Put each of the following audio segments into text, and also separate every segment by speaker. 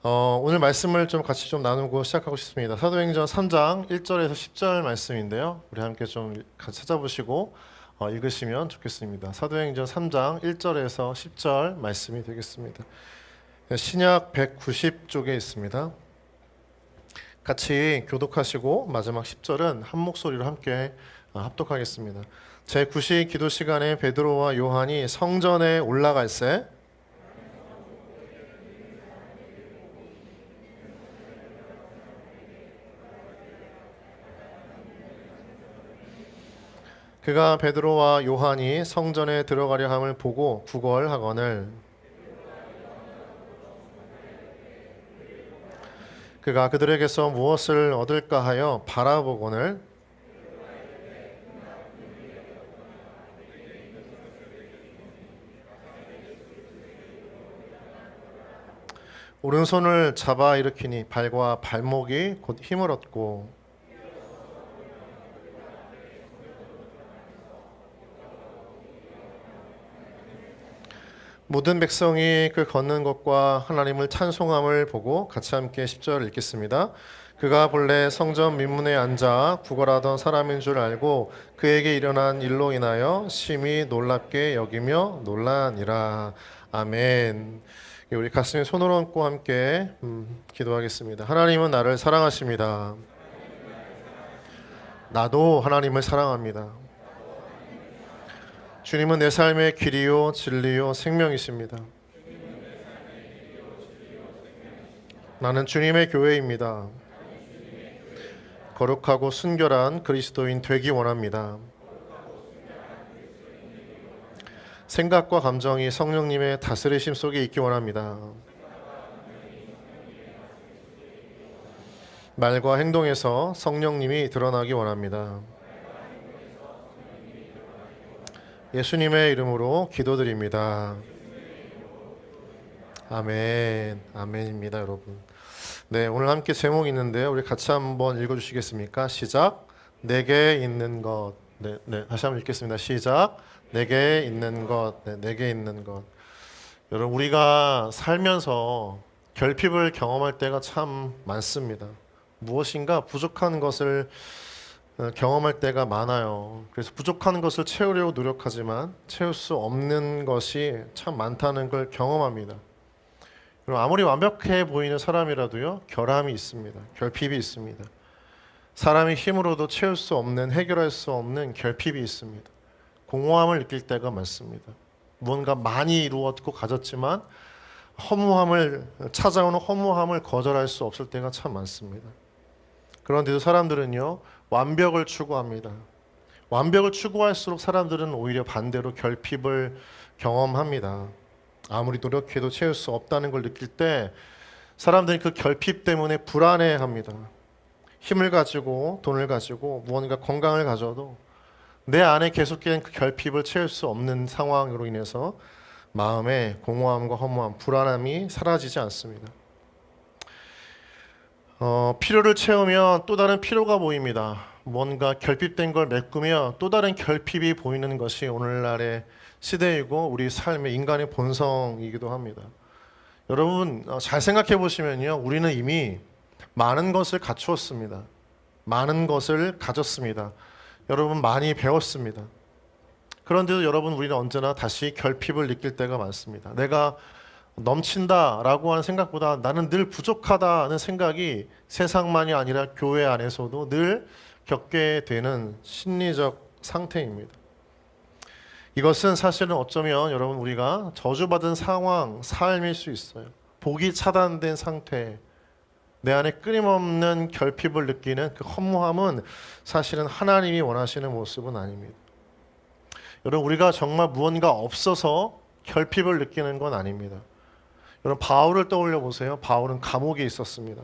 Speaker 1: 오늘 말씀을 좀 같이 좀 나누고 시작하고 싶습니다. 사도행전 3장 1절에서 10절 말씀인데요. 우리 함께 좀 같이 찾아보시고 읽으시면 좋겠습니다. 사도행전 3장 1절에서 10절 말씀이 되겠습니다. 신약 190쪽에 있습니다. 같이 교독하시고 마지막 10절은 한 목소리로 함께 합독하겠습니다. 제9시 기도 시간에 베드로와 요한이 성전에 올라갈새 그가 베드로와 요한이 성전에 들어가려 함을 보고 구걸하거늘 그가 그들에게서 무엇을 얻을까 하여 바라보거늘 오른손을 잡아 일으키니 발과 발목이 곧 힘을 얻고 모든 백성이 그 걷는 것과 하나님을 찬송함을 보고 같이 함께 10절 읽겠습니다. 그가 본래 성전 민문에 앉아 구걸하던 사람인 줄 알고 그에게 일어난 일로 인하여 심히 놀랍게 여기며 놀라니라. 아멘. 우리 가슴에 손을 얹고 함께 기도하겠습니다. 하나님은 나를 사랑하십니다. 나도 하나님을 사랑합니다. 주님은 내 삶의 길이요 진리요 생명이십니다. 나는 주님의 교회입니다. 거룩하고 순결한 그리스도인 되기 원합니다. 생각과 감정이 성령님의 다스리심 속에 있기 원합니다. 말과 행동에서 성령님이 드러나기 원합니다. 예수님의 이름으로 기도드립니다. 아멘. 아멘입니다, 여러분. 네, 오늘 함께 제목이 있는데요. 우리 같이 한번 읽어주시겠습니까? 시작. 내게 있는 것. 네, 다시 한번 읽겠습니다. 시작. 내게 있는 것. 네, 내게 있는 것. 여러분, 우리가 살면서 결핍을 경험할 때가 참 많습니다. 무엇인가 부족한 것을 경험할 때가 많아요. 그래서 부족한 것을 채우려고 노력하지만 채울 수 없는 것이 참 많다는 걸 경험합니다. 그럼 아무리 완벽해 보이는 사람이라도요, 결함이 있습니다. 결핍이 있습니다. 사람의 힘으로도 채울 수 없는, 해결할 수 없는 결핍이 있습니다. 공허함을 느낄 때가 많습니다. 무언가 많이 이루었고 가졌지만 찾아오는 허무함을 거절할 수 없을 때가 참 많습니다. 그런데도 사람들은요, 완벽을 추구합니다. 완벽을 추구할수록 사람들은 오히려 반대로 결핍을 경험합니다. 아무리 노력해도 채울 수 없다는 걸 느낄 때 사람들이 그 결핍 때문에 불안해합니다. 힘을 가지고 돈을 가지고 무언가 건강을 가져도 내 안에 계속된 그 결핍을 채울 수 없는 상황으로 인해서 마음의 공허함과 허무함, 불안함이 사라지지 않습니다. 필요를 채우면 또 다른 필요가 보입니다. 뭔가 결핍된 걸 메꾸며 또 다른 결핍이 보이는 것이 오늘날의 시대이고 우리 삶의 인간의 본성이기도 합니다. 여러분, 잘 생각해 보시면요, 우리는 이미 많은 것을 갖추었습니다. 많은 것을 가졌습니다. 여러분, 많이 배웠습니다. 그런데도 여러분, 우리는 언제나 다시 결핍을 느낄 때가 많습니다. 내가 넘친다라고 하는 생각보다 나는 늘 부족하다는 생각이 세상만이 아니라 교회 안에서도 늘 겪게 되는 심리적 상태입니다. 이것은 사실은 어쩌면 여러분 우리가 저주받은 상황, 삶일 수 있어요. 복이 차단된 상태, 내 안에 끊임없는 결핍을 느끼는 그 허무함은 사실은 하나님이 원하시는 모습은 아닙니다. 여러분, 우리가 정말 무언가 없어서 결핍을 느끼는 건 아닙니다. 여러분, 바울을 떠올려 보세요. 바울은 감옥에 있었습니다.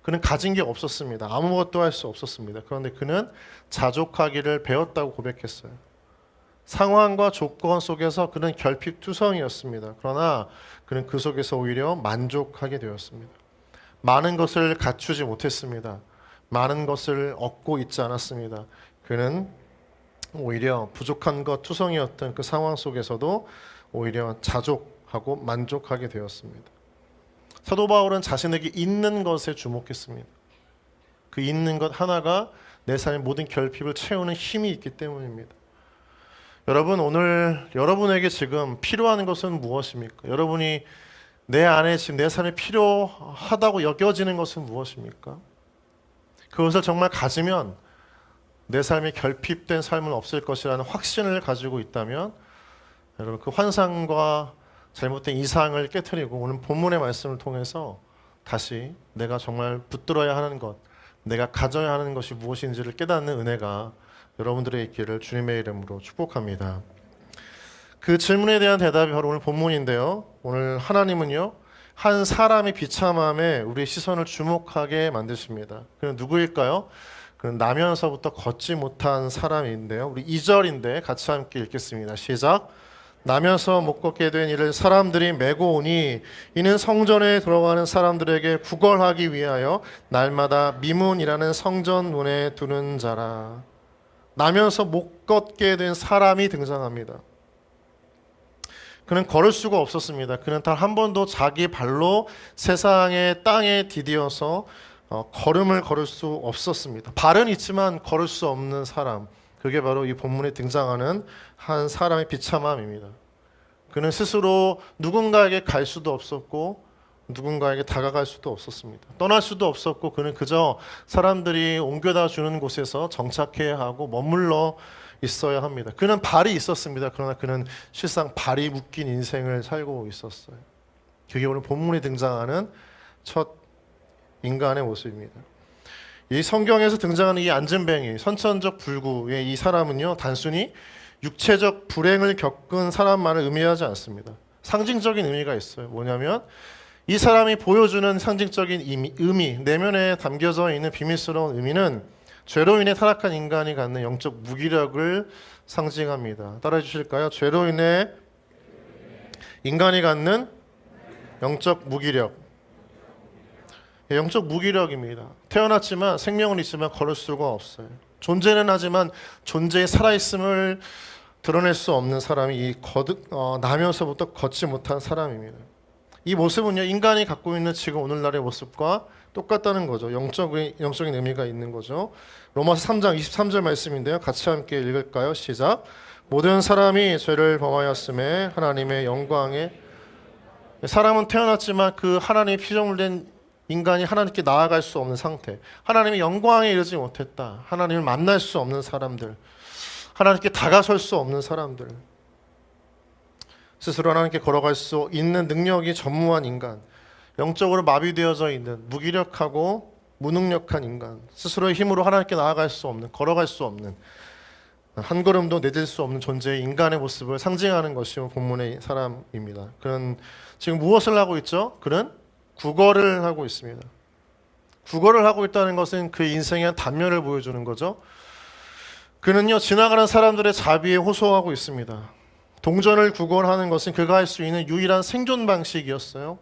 Speaker 1: 그는 가진 게 없었습니다. 아무것도 할 수 없었습니다. 그런데 그는 자족하기를 배웠다고 고백했어요. 상황과 조건 속에서 그는 결핍투성이었습니다. 그러나 그는 그 속에서 오히려 만족하게 되었습니다. 많은 것을 갖추지 못했습니다. 많은 것을 얻고 있지 않았습니다. 그는 오히려 부족한 것 투성이었던 그 상황 속에서도 오히려 자족하고 만족하게 되었습니다. 사도 바울은 자신에게 있는 것에 주목했습니다. 그 있는 것 하나가 내 삶의 모든 결핍을 채우는 힘이 있기 때문입니다. 여러분, 오늘 여러분에게 지금 필요한 것은 무엇입니까? 여러분이 내 안에 지금 내 삶에 필요하다고 여겨지는 것은 무엇입니까? 그것을 정말 가지면 내 삶에 결핍된 삶은 없을 것이라는 확신을 가지고 있다면 여러분 그 환상과 잘못된 이상을 깨트리고 오늘 본문의 말씀을 통해서 다시 내가 정말 붙들어야 하는 것, 내가 가져야 하는 것이 무엇인지를 깨닫는 은혜가 여러분들의 있기를 주님의 이름으로 축복합니다. 그 질문에 대한 대답이 바로 오늘 본문인데요. 오늘 하나님은요, 한 사람의 비참함에 우리의 시선을 주목하게 만드십니다. 그는 누구일까요? 그는 나면서부터 걷지 못한 사람인데요. 우리 2절인데 같이 함께 읽겠습니다. 시작. 나면서 못 걷게 된 이를 사람들이 메고 오니 이는 성전에 들어가는 사람들에게 구걸하기 위하여 날마다 미문이라는 성전 문에 두는 자라. 나면서 못 걷게 된 사람이 등장합니다. 그는 걸을 수가 없었습니다. 그는 단 한 번도 자기 발로 세상의 땅에 디디어서 걸음을 걸을 수 없었습니다. 발은 있지만 걸을 수 없는 사람, 그게 바로 이 본문에 등장하는 한 사람의 비참함입니다. 그는 스스로 누군가에게 갈 수도 없었고 누군가에게 다가갈 수도 없었습니다. 떠날 수도 없었고 그는 그저 사람들이 옮겨다 주는 곳에서 정착해야 하고 머물러 있어야 합니다. 그는 발이 있었습니다. 그러나 그는 실상 발이 묶인 인생을 살고 있었어요. 그게 오늘 본문에 등장하는 첫 인간의 모습입니다. 이 성경에서 등장하는 이 앉은뱅이, 선천적 불구의 이 사람은요, 단순히 육체적 불행을 겪은 사람만을 의미하지 않습니다. 상징적인 의미가 있어요. 뭐냐면 이 사람이 보여주는 상징적인 의미, 내면에 담겨져 있는 비밀스러운 의미는 죄로 인해 타락한 인간이 갖는 영적 무기력을 상징합니다. 따라해 주실까요? 죄로 인해 인간이 갖는 영적 무기력. 영적 무기력입니다. 태어났지만 생명은 있지만 걸을 수가 없어요. 존재는 하지만 존재의 살아있음을 드러낼 수 없는 사람이 이 나면서부터 걷지 못한 사람입니다. 이 모습은요, 인간이 갖고 있는 지금 오늘날의 모습과 똑같다는 거죠. 영적인 의미가 있는 거죠. 로마서 3장 23절 말씀인데요. 같이 함께 읽을까요? 시작. 모든 사람이 죄를 범하였음에 하나님의 영광에, 사람은 태어났지만 그 하나님의 피조물 된 인간이 하나님께 나아갈 수 없는 상태, 하나님의 영광에 이르지 못했다, 하나님을 만날 수 없는 사람들, 하나님께 다가설 수 없는 사람들, 스스로 하나님께 걸어갈 수 있는 능력이 전무한 인간, 영적으로 마비되어져 있는 무기력하고 무능력한 인간, 스스로의 힘으로 하나님께 나아갈 수 없는, 걸어갈 수 없는, 한 걸음도 내딜 수 없는 존재의 인간의 모습을 상징하는 것이 본문의 사람입니다. 그는 지금 무엇을 하고 있죠? 그는 구걸을 하고 있습니다. 구걸을 하고 있다는 것은 그의 인생의 한 단면을 보여주는 거죠. 그는요, 지나가는 사람들의 자비에 호소하고 있습니다. 동전을 구걸하는 것은 그가 할 수 있는 유일한 생존 방식이었어요.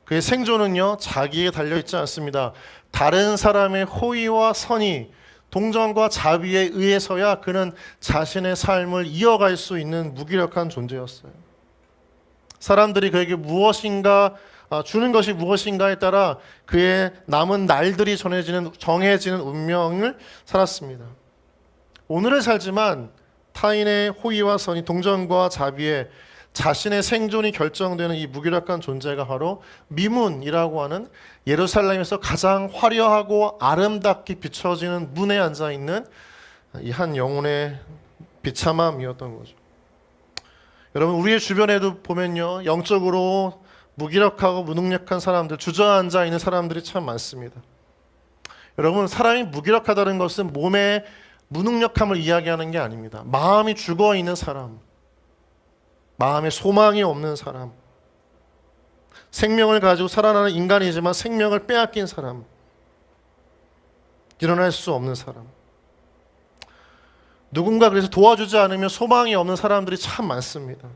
Speaker 1: 그의 생존은요, 자기에 달려있지 않습니다. 다른 사람의 호의와 선의, 동정과 자비에 의해서야 그는 자신의 삶을 이어갈 수 있는 무기력한 존재였어요. 사람들이 그에게 주는 것이 무엇인가에 따라 그의 남은 날들이 정해지는 운명을 살았습니다. 오늘을 살지만 타인의 호의와 선의, 동정과 자비에 자신의 생존이 결정되는 이 무기력한 존재가 바로 미문이라고 하는 예루살렘에서 가장 화려하고 아름답게 비춰지는 문에 앉아있는 이 한 영혼의 비참함이었던 거죠. 여러분, 우리의 주변에도 보면요, 영적으로 무기력하고 무능력한 사람들, 주저앉아 있는 사람들이 참 많습니다. 여러분, 사람이 무기력하다는 것은 몸의 무능력함을 이야기하는 게 아닙니다. 마음이 죽어있는 사람, 마음에 소망이 없는 사람, 생명을 가지고 살아나는 인간이지만 생명을 빼앗긴 사람, 일어날 수 없는 사람, 누군가 그래서 도와주지 않으면 소망이 없는 사람들이 참 많습니다.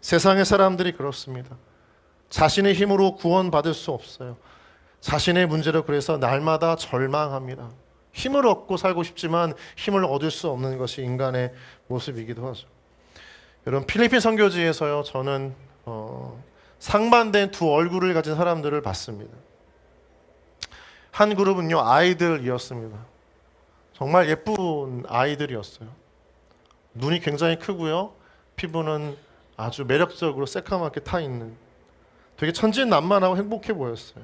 Speaker 1: 세상의 사람들이 그렇습니다. 자신의 힘으로 구원받을 수 없어요. 자신의 문제로 그래서 날마다 절망합니다. 힘을 얻고 살고 싶지만 힘을 얻을 수 없는 것이 인간의 모습이기도 하죠. 여러분, 필리핀 선교지에서요, 저는 상반된 두 얼굴을 가진 사람들을 봤습니다. 한 그룹은요, 아이들이었습니다. 정말 예쁜 아이들이었어요. 눈이 굉장히 크고요, 피부는 아주 매력적으로 새까맣게 타 있는, 되게 천진난만하고 행복해 보였어요.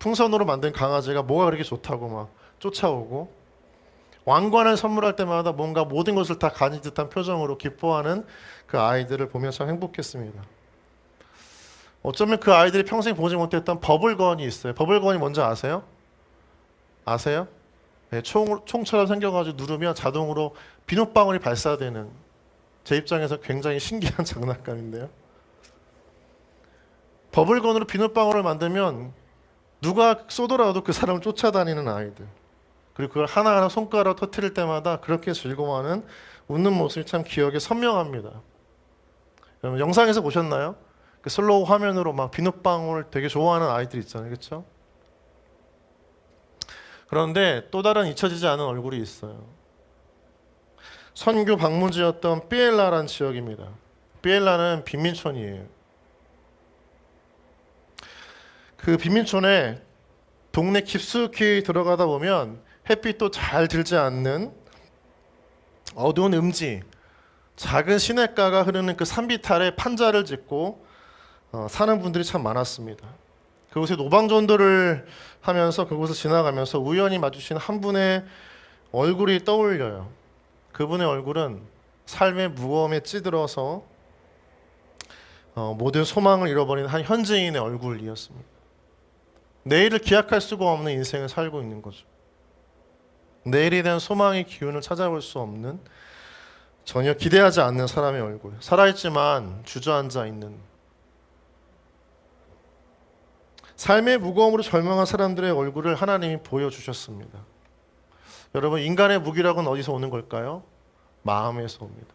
Speaker 1: 풍선으로 만든 강아지가 뭐가 그렇게 좋다고 막 쫓아오고, 왕관을 선물할 때마다 뭔가 모든 것을 다 가진 듯한 표정으로 기뻐하는 그 아이들을 보며 참 행복했습니다. 어쩌면 그 아이들이 평생 보지 못했던 버블건이 있어요. 버블건이 뭔지 아세요? 아세요? 네, 총처럼 생겨가지고 누르면 자동으로 비눗방울이 발사되는, 제 입장에서 굉장히 신기한 장난감인데요. 버블건으로 비눗방울을 만들면 누가 쏘더라도 그 사람을 쫓아다니는 아이들, 그리고 그걸 하나하나 손가락 터뜨릴 때마다 그렇게 즐거워하는 웃는 모습이 참 기억에 선명합니다. 여러분 영상에서 보셨나요? 그 슬로우 화면으로 막 비눗방울 되게 좋아하는 아이들 있잖아요, 그렇죠? 그런데 또 다른 잊혀지지 않은 얼굴이 있어요. 선교 방문지였던 삐엘라라는 지역입니다. 삐엘라는 빈민촌이에요. 그 빈민촌에 동네 깊숙이 들어가다 보면 햇빛도 잘 들지 않는 어두운 음지, 작은 시냇가가 흐르는 그 산비탈에 판자를 짓고 사는 분들이 참 많았습니다. 그곳에 노방전도를 하면서 그곳을 지나가면서 우연히 마주친 한 분의 얼굴이 떠올려요. 그분의 얼굴은 삶의 무거움에 찌들어서 모든 소망을 잃어버린 한 현지인의 얼굴이었습니다. 내일을 기약할 수가 없는 인생을 살고 있는 거죠. 내일에 대한 소망의 기운을 찾아볼 수 없는, 전혀 기대하지 않는 사람의 얼굴, 살아있지만 주저앉아 있는, 삶의 무거움으로 절망한 사람들의 얼굴을 하나님이 보여주셨습니다. 여러분, 인간의 무기력은 어디서 오는 걸까요? 마음에서 옵니다.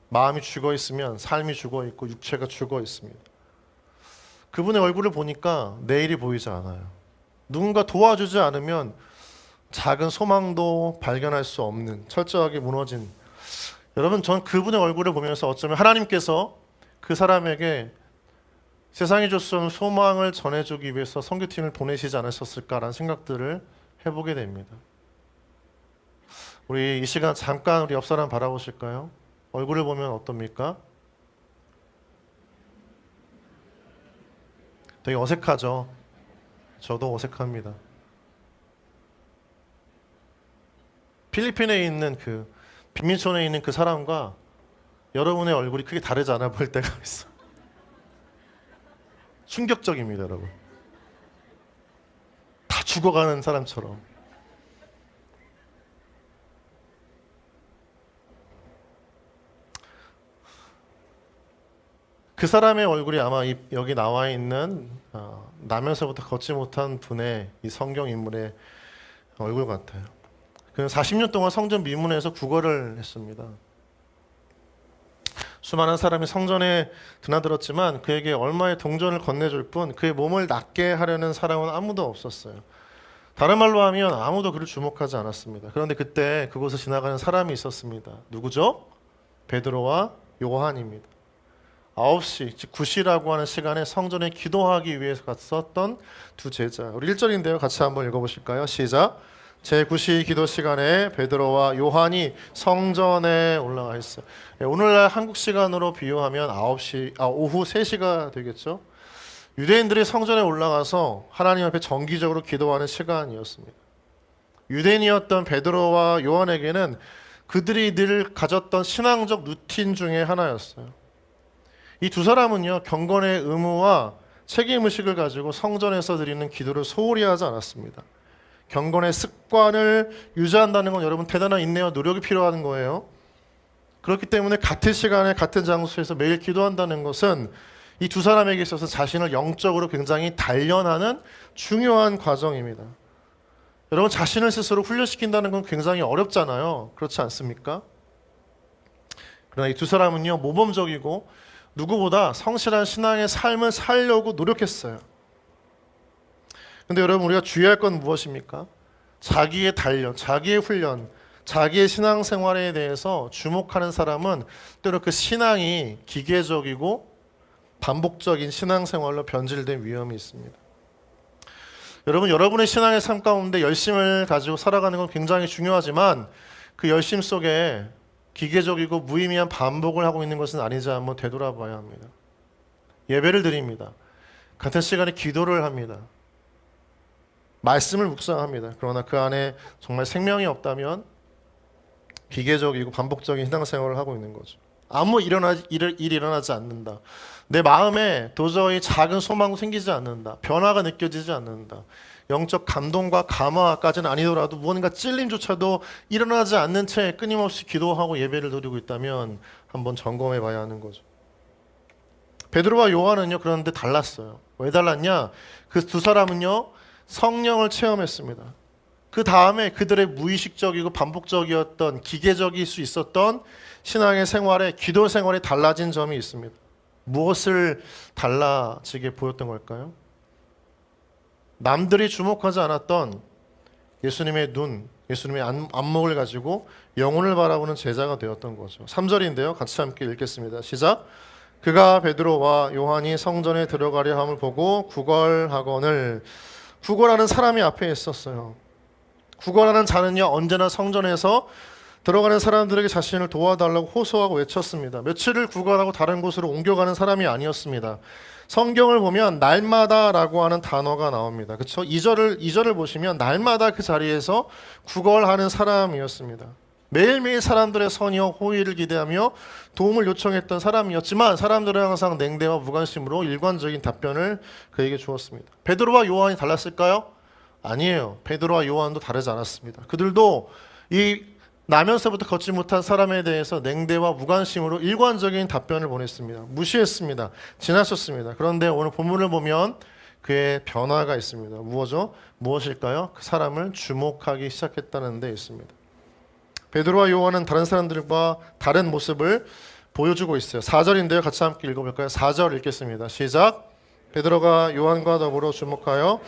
Speaker 1: 마음이 죽어 있으면 삶이 죽어 있고 육체가 죽어 있습니다. 그분의 얼굴을 보니까 내일이 보이지 않아요. 누군가 도와주지 않으면 작은 소망도 발견할 수 없는, 철저하게 무너진, 여러분 전 그분의 얼굴을 보면서 어쩌면 하나님께서 그 사람에게 세상이 줄 수 없는 소망을 전해주기 위해서 선교팀을 보내시지 않으셨을까라는 생각들을 해보게 됩니다. 우리 이 시간 잠깐 우리 옆 사람 바라보실까요? 얼굴을 보면 어떻습니까? 되게 어색하죠? 저도 어색합니다. 필리핀에 있는 그 빈민촌에 있는 그 사람과 여러분의 얼굴이 크게 다르지 않아 보일 때가 있어요. 충격적입니다, 여러분. 다 죽어가는 사람처럼. 그 사람의 얼굴이 아마 여기 나와 있는 나면서부터 걷지 못한 분의 이 성경 인물의 얼굴 같아요. 그는 40년 동안 성전 미문에서 구걸을 했습니다. 수많은 사람이 성전에 드나들었지만 그에게 얼마의 동전을 건네줄 뿐 그의 몸을 낫게 하려는 사람은 아무도 없었어요. 다른 말로 하면 아무도 그를 주목하지 않았습니다. 그런데 그때 그곳을 지나가는 사람이 있었습니다. 누구죠? 베드로와 요한입니다. 9시, 즉 9시라고 하는 시간에 성전에 기도하기 위해서 갔었던 두 제자. 우리 1절인데요. 같이 한번 읽어보실까요? 시작. 제9시 기도 시간에 베드로와 요한이 성전에 올라가 있어요. 오늘날 한국 시간으로 비유하면 오후 3시가 되겠죠. 유대인들이 성전에 올라가서 하나님 앞에 정기적으로 기도하는 시간이었습니다. 유대인이었던 베드로와 요한에게는 그들이 늘 가졌던 신앙적 루틴 중에 하나였어요. 이 두 사람은요, 경건의 의무와 책임의식을 가지고 성전에서 드리는 기도를 소홀히 하지 않았습니다. 경건의 습관을 유지한다는 건 여러분 대단한 인내와 노력이 필요한 거예요. 그렇기 때문에 같은 시간에 같은 장소에서 매일 기도한다는 것은 이 두 사람에게 있어서 자신을 영적으로 굉장히 단련하는 중요한 과정입니다. 여러분 자신을 스스로 훈련시킨다는 건 굉장히 어렵잖아요. 그렇지 않습니까? 그러나 이 두 사람은요, 모범적이고 누구보다 성실한 신앙의 삶을 살려고 노력했어요. 근데 여러분 우리가 주의할 건 무엇입니까? 자기의 단련, 자기의 훈련, 자기의 신앙생활에 대해서 주목하는 사람은 때로 그 신앙이 기계적이고 반복적인 신앙생활로 변질된 위험이 있습니다. 여러분, 여러분의 신앙의 삶 가운데 열심을 가지고 살아가는 건 굉장히 중요하지만 그 열심 속에 기계적이고 무의미한 반복을 하고 있는 것은 아니지 한번 되돌아봐야 합니다. 예배를 드립니다. 같은 시간에 기도를 합니다. 말씀을 묵상합니다. 그러나 그 안에 정말 생명이 없다면 기계적이고 반복적인 신앙생활을 하고 있는 거죠. 아무 일이 일어나지 않는다. 내 마음에 도저히 작은 소망도 생기지 않는다. 변화가 느껴지지 않는다. 영적 감동과 감화까지는 아니더라도 무언가 찔림조차도 일어나지 않는 채 끊임없이 기도하고 예배를 드리고 있다면 한번 점검해 봐야 하는 거죠. 베드로와 요한은요, 그런데 달랐어요. 왜 달랐냐? 그 두 사람은요, 성령을 체험했습니다. 그 다음에 그들의 무의식적이고 반복적이었던 기계적일 수 있었던 신앙의 생활에, 기도 생활에 달라진 점이 있습니다. 무엇을 달라지게 보였던 걸까요? 남들이 주목하지 않았던 예수님의 눈, 예수님의 안목을 가지고 영혼을 바라보는 제자가 되었던 거죠. 3절인데요. 같이 함께 읽겠습니다. 시작. 그가 베드로와 요한이 성전에 들어가려 함을 보고 구걸하거늘. 구걸하는 사람이 앞에 있었어요. 구걸하는 자는요, 언제나 성전에서 들어가는 사람들에게 자신을 도와달라고 호소하고 외쳤습니다. 며칠을 구걸하고 다른 곳으로 옮겨가는 사람이 아니었습니다. 성경을 보면 날마다라고 하는 단어가 나옵니다. 그렇죠? 2절을 보시면 날마다 그 자리에서 구걸하는 사람이었습니다. 매일매일 사람들의 선의와 호의를 기대하며 도움을 요청했던 사람이었지만 사람들은 항상 냉대와 무관심으로 일관적인 답변을 그에게 주었습니다. 베드로와 요한이 달랐을까요? 아니에요. 베드로와 요한도 다르지 않았습니다. 그들도 이 나면서부터 걷지 못한 사람에 대해서 냉대와 무관심으로 일관적인 답변을 보냈습니다. 무시했습니다. 지나쳤습니다. 그런데 오늘 본문을 보면 그의 변화가 있습니다. 무엇일까요? 그 사람을 주목하기 시작했다는 데 있습니다. 베드로와 요한은 다른 사람들과 다른 모습을 보여주고 있어요. 4절인데요. 같이 함께 읽어볼까요? 4절 읽겠습니다. 시작. 베드로가 요한과 더불어 주목하여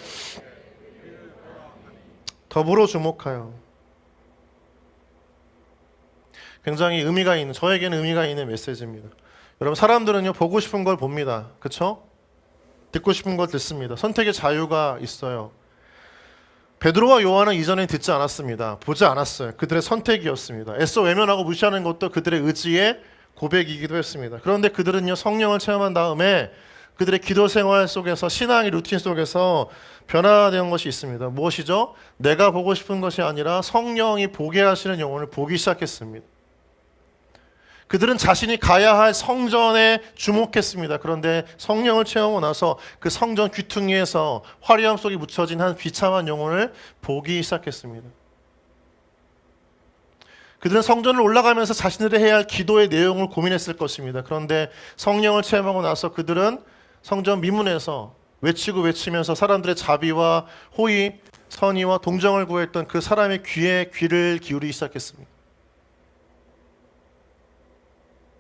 Speaker 1: 굉장히 의미가 있는, 저에게는 의미가 있는 메시지입니다. 여러분, 사람들은요, 보고 싶은 걸 봅니다. 그렇죠? 듣고 싶은 걸 듣습니다. 선택의 자유가 있어요. 베드로와 요한은 이전에 듣지 않았습니다. 보지 않았어요. 그들의 선택이었습니다. 애써 외면하고 무시하는 것도 그들의 의지의 고백이기도 했습니다. 그런데 그들은요, 성령을 체험한 다음에 그들의 기도 생활 속에서, 신앙의 루틴 속에서 변화된 것이 있습니다. 무엇이죠? 내가 보고 싶은 것이 아니라 성령이 보게 하시는 영혼을 보기 시작했습니다. 그들은 자신이 가야 할 성전에 주목했습니다. 그런데 성령을 체험하고 나서 그 성전 귀퉁이에서 화려함 속에 묻혀진 한 비참한 영혼을 보기 시작했습니다. 그들은 성전을 올라가면서 자신들이 해야 할 기도의 내용을 고민했을 것입니다. 그런데 성령을 체험하고 나서 그들은 성전 미문에서 외치면서 사람들의 자비와 호의, 선의와 동정을 구했던 그 사람의 귀에 귀를 기울이기 시작했습니다.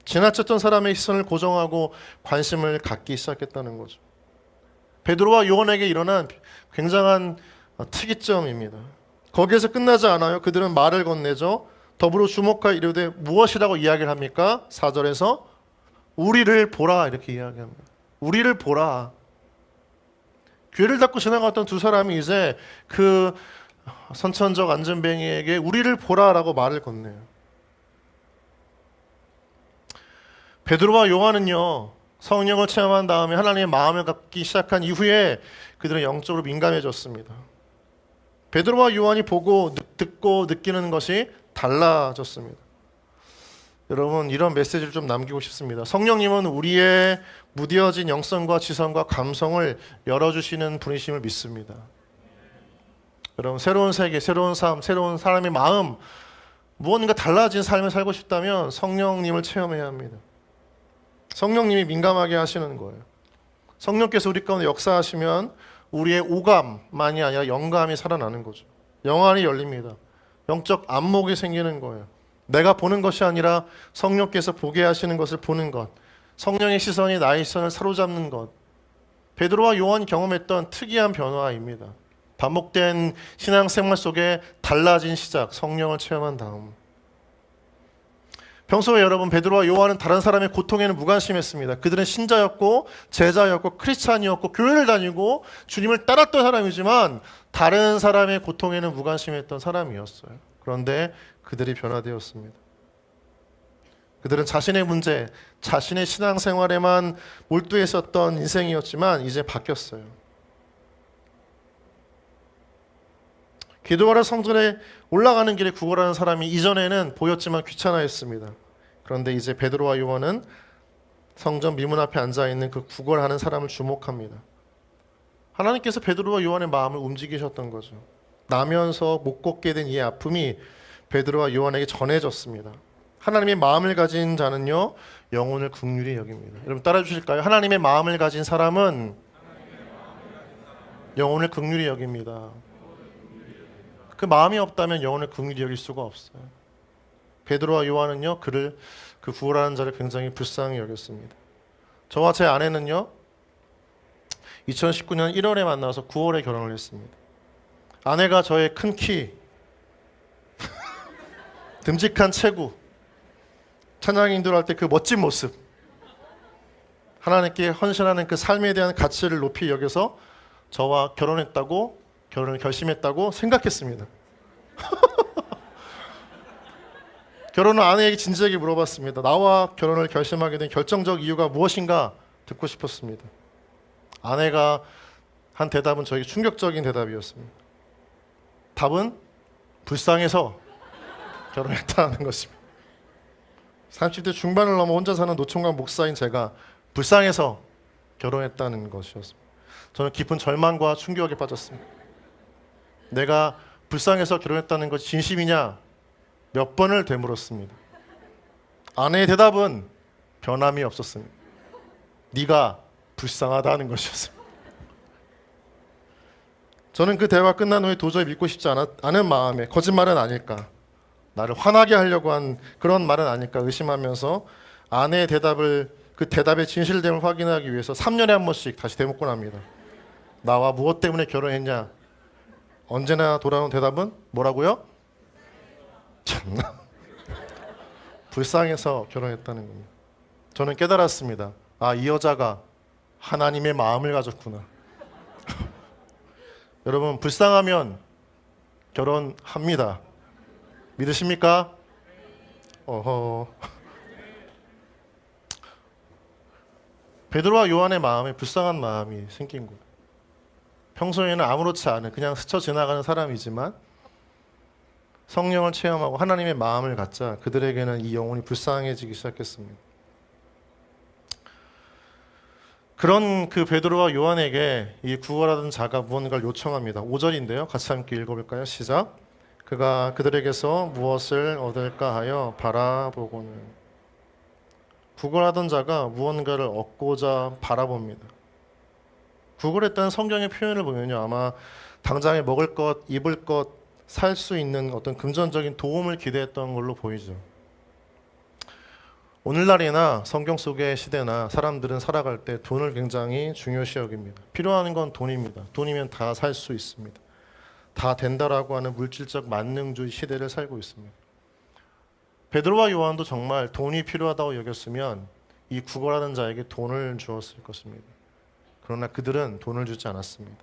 Speaker 1: 지나쳤던 사람의 시선을 고정하고 관심을 갖기 시작했다는 거죠. 베드로와 요한에게 일어난 굉장한 특이점입니다. 거기에서 끝나지 않아요. 그들은 말을 건네죠. 더불어 주목하여 이르되 무엇이라고 이야기를 합니까? 4절에서 우리를 보라 이렇게 이야기합니다. 우리를 보라. 귀를 닫고 지나갔던 두 사람이 이제 그 선천적 안전뱅이에게 우리를 보라라고 말을 건네요. 베드로와 요한은요, 성령을 체험한 다음에 하나님의 마음을 갖기 시작한 이후에 그들은 영적으로 민감해졌습니다. 베드로와 요한이 보고 듣고 느끼는 것이 달라졌습니다. 여러분, 이런 메시지를 좀 남기고 싶습니다. 성령님은 우리의 무뎌진 영성과 지성과 감성을 열어주시는 분이심을 믿습니다. 여러분, 새로운 세계, 새로운 삶, 새로운 사람의 마음, 무언가 달라진 삶을 살고 싶다면 성령님을 체험해야 합니다. 성령님이 민감하게 하시는 거예요. 성령께서 우리 가운데 역사하시면 우리의 오감만이 아니라 영감이 살아나는 거죠. 영안이 열립니다. 영적 안목이 생기는 거예요. 내가 보는 것이 아니라 성령께서 보게 하시는 것을 보는 것, 성령의 시선이 나의 시선을 사로잡는 것, 베드로와 요한이 경험했던 특이한 변화입니다. 반복된 신앙생활 속에 달라진 시작, 성령을 체험한 다음. 평소에 여러분 베드로와 요한은 다른 사람의 고통에는 무관심했습니다. 그들은 신자였고 제자였고 크리스찬이었고 교회를 다니고 주님을 따랐던 사람이지만 다른 사람의 고통에는 무관심했던 사람이었어요. 그런데 그들이 변화되었습니다. 그들은 자신의 문제, 자신의 신앙생활에만 몰두했었던 인생이었지만 이제 바뀌었어요. 기도하러 성전에 올라가는 길에 구걸하는 사람이 이전에는 보였지만 귀찮아했습니다. 그런데 이제 베드로와 요한은 성전 미문 앞에 앉아있는 그 구걸하는 사람을 주목합니다. 하나님께서 베드로와 요한의 마음을 움직이셨던 거죠. 나면서 못 걷게 된 이 아픔이 베드로와 요한에게 전해졌습니다. 하나님의 마음을 가진 자는요 영혼을 긍휼히 여깁니다. 여러분 따라 주실까요? 하나님의 마음을 가진 사람은 영혼을 긍휼히 여깁니다. 그 마음이 없다면 영혼을 긍휼히 여길 수가 없어요. 베드로와 요한은요 그 구걸하는 자를 굉장히 불쌍히 여겼습니다. 저와 제 아내는요 2019년 1월에 만나서 9월에 결혼을 했습니다. 아내가 저의 큰 키, 듬직한 체구, 찬양 인도를 할 때 그 멋진 모습, 하나님께 헌신하는 그 삶에 대한 가치를 높이 여겨서 저와 결혼을 결심했다고 생각했습니다. 결혼을 아내에게 진지하게 물어봤습니다. 나와 결혼을 결심하게 된 결정적 이유가 무엇인가 듣고 싶었습니다. 아내가 한 대답은 저에게 충격적인 대답이었습니다. 답은 불쌍해서 결혼했다는 것입니다. 30대 중반을 넘어 혼자 사는 노총각 목사인 제가 불쌍해서 결혼했다는 것이었습니다. 저는 깊은 절망과 충격에 빠졌습니다. 내가 불쌍해서 결혼했다는 것이 진심이냐 몇 번을 되물었습니다. 아내의 대답은 변함이 없었습니다. 네가 불쌍하다는 것이었습니다. 저는 그 대화 끝난 후에 도저히 믿고 싶지 않은 마음에 거짓말은 아닐까, 나를 화나게 하려고 한 그런 말은 아닐까 의심하면서 아내의 그 대답의 진실됨을 확인하기 위해서 3년에 한 번씩 다시 되묻곤 합니다. 나와 무엇 때문에 결혼했냐? 언제나 돌아오는 대답은 뭐라고요? 참나. 불쌍해서 결혼했다는 겁니다. 저는 깨달았습니다. 이 여자가 하나님의 마음을 가졌구나. 여러분 불쌍하면 결혼합니다. 믿으십니까? 어허. 베드로와 요한의 마음에 불쌍한 마음이 생긴 거예요. 평소에는 아무렇지 않은 그냥 스쳐 지나가는 사람이지만 성령을 체험하고 하나님의 마음을 갖자 그들에게는 이 영혼이 불쌍해지기 시작했습니다. 그런 그 베드로와 요한에게 이 구걸하던 자가 무언가를 요청합니다. 5절인데요. 같이 함께 읽어볼까요? 시작. 그가 그들에게서 무엇을 얻을까 하여 바라보고는. 구걸하던 자가 무언가를 얻고자 바라봅니다. 구걸했다는 성경의 표현을 보면요, 아마 당장에 먹을 것, 입을 것, 살 수 있는 어떤 금전적인 도움을 기대했던 걸로 보이죠. 오늘날이나 성경 속의 시대나 사람들은 살아갈 때 돈을 굉장히 중요시 여깁니다. 필요한 건 돈입니다. 돈이면 다 살 수 있습니다. 다 된다라고 하는 물질적 만능주의 시대를 살고 있습니다. 베드로와 요한도 정말 돈이 필요하다고 여겼으면 이 구걸하는 자에게 돈을 주었을 것입니다. 그러나 그들은 돈을 주지 않았습니다.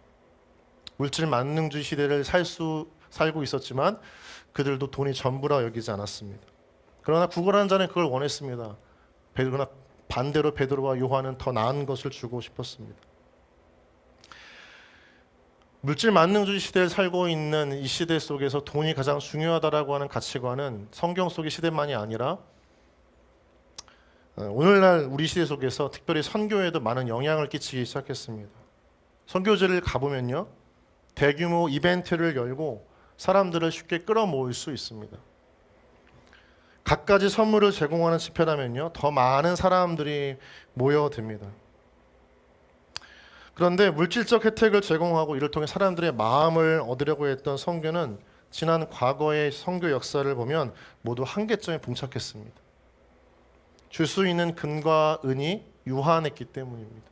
Speaker 1: 물질 만능주의 시대를 살고 있었지만 그들도 돈이 전부라 여기지 않았습니다. 그러나 구걸하는 자는 그걸 원했습니다. 그러나 반대로 베드로와 요한은 더 나은 것을 주고 싶었습니다. 물질 만능주의 시대를 살고 있는 이 시대 속에서 돈이 가장 중요하다라고 하는 가치관은 성경 속의 시대만이 아니라 오늘날 우리 시대 속에서 특별히 선교에도 많은 영향을 끼치기 시작했습니다. 선교지를 가보면요, 대규모 이벤트를 열고 사람들을 쉽게 끌어모을 수 있습니다. 갖가지 선물을 제공하는 집회라면요, 더 많은 사람들이 모여듭니다. 그런데 물질적 혜택을 제공하고 이를 통해 사람들의 마음을 얻으려고 했던 선교는 지난 과거의 선교 역사를 보면 모두 한계점에 봉착했습니다. 줄 수 있는 금과 은이 유한했기 때문입니다.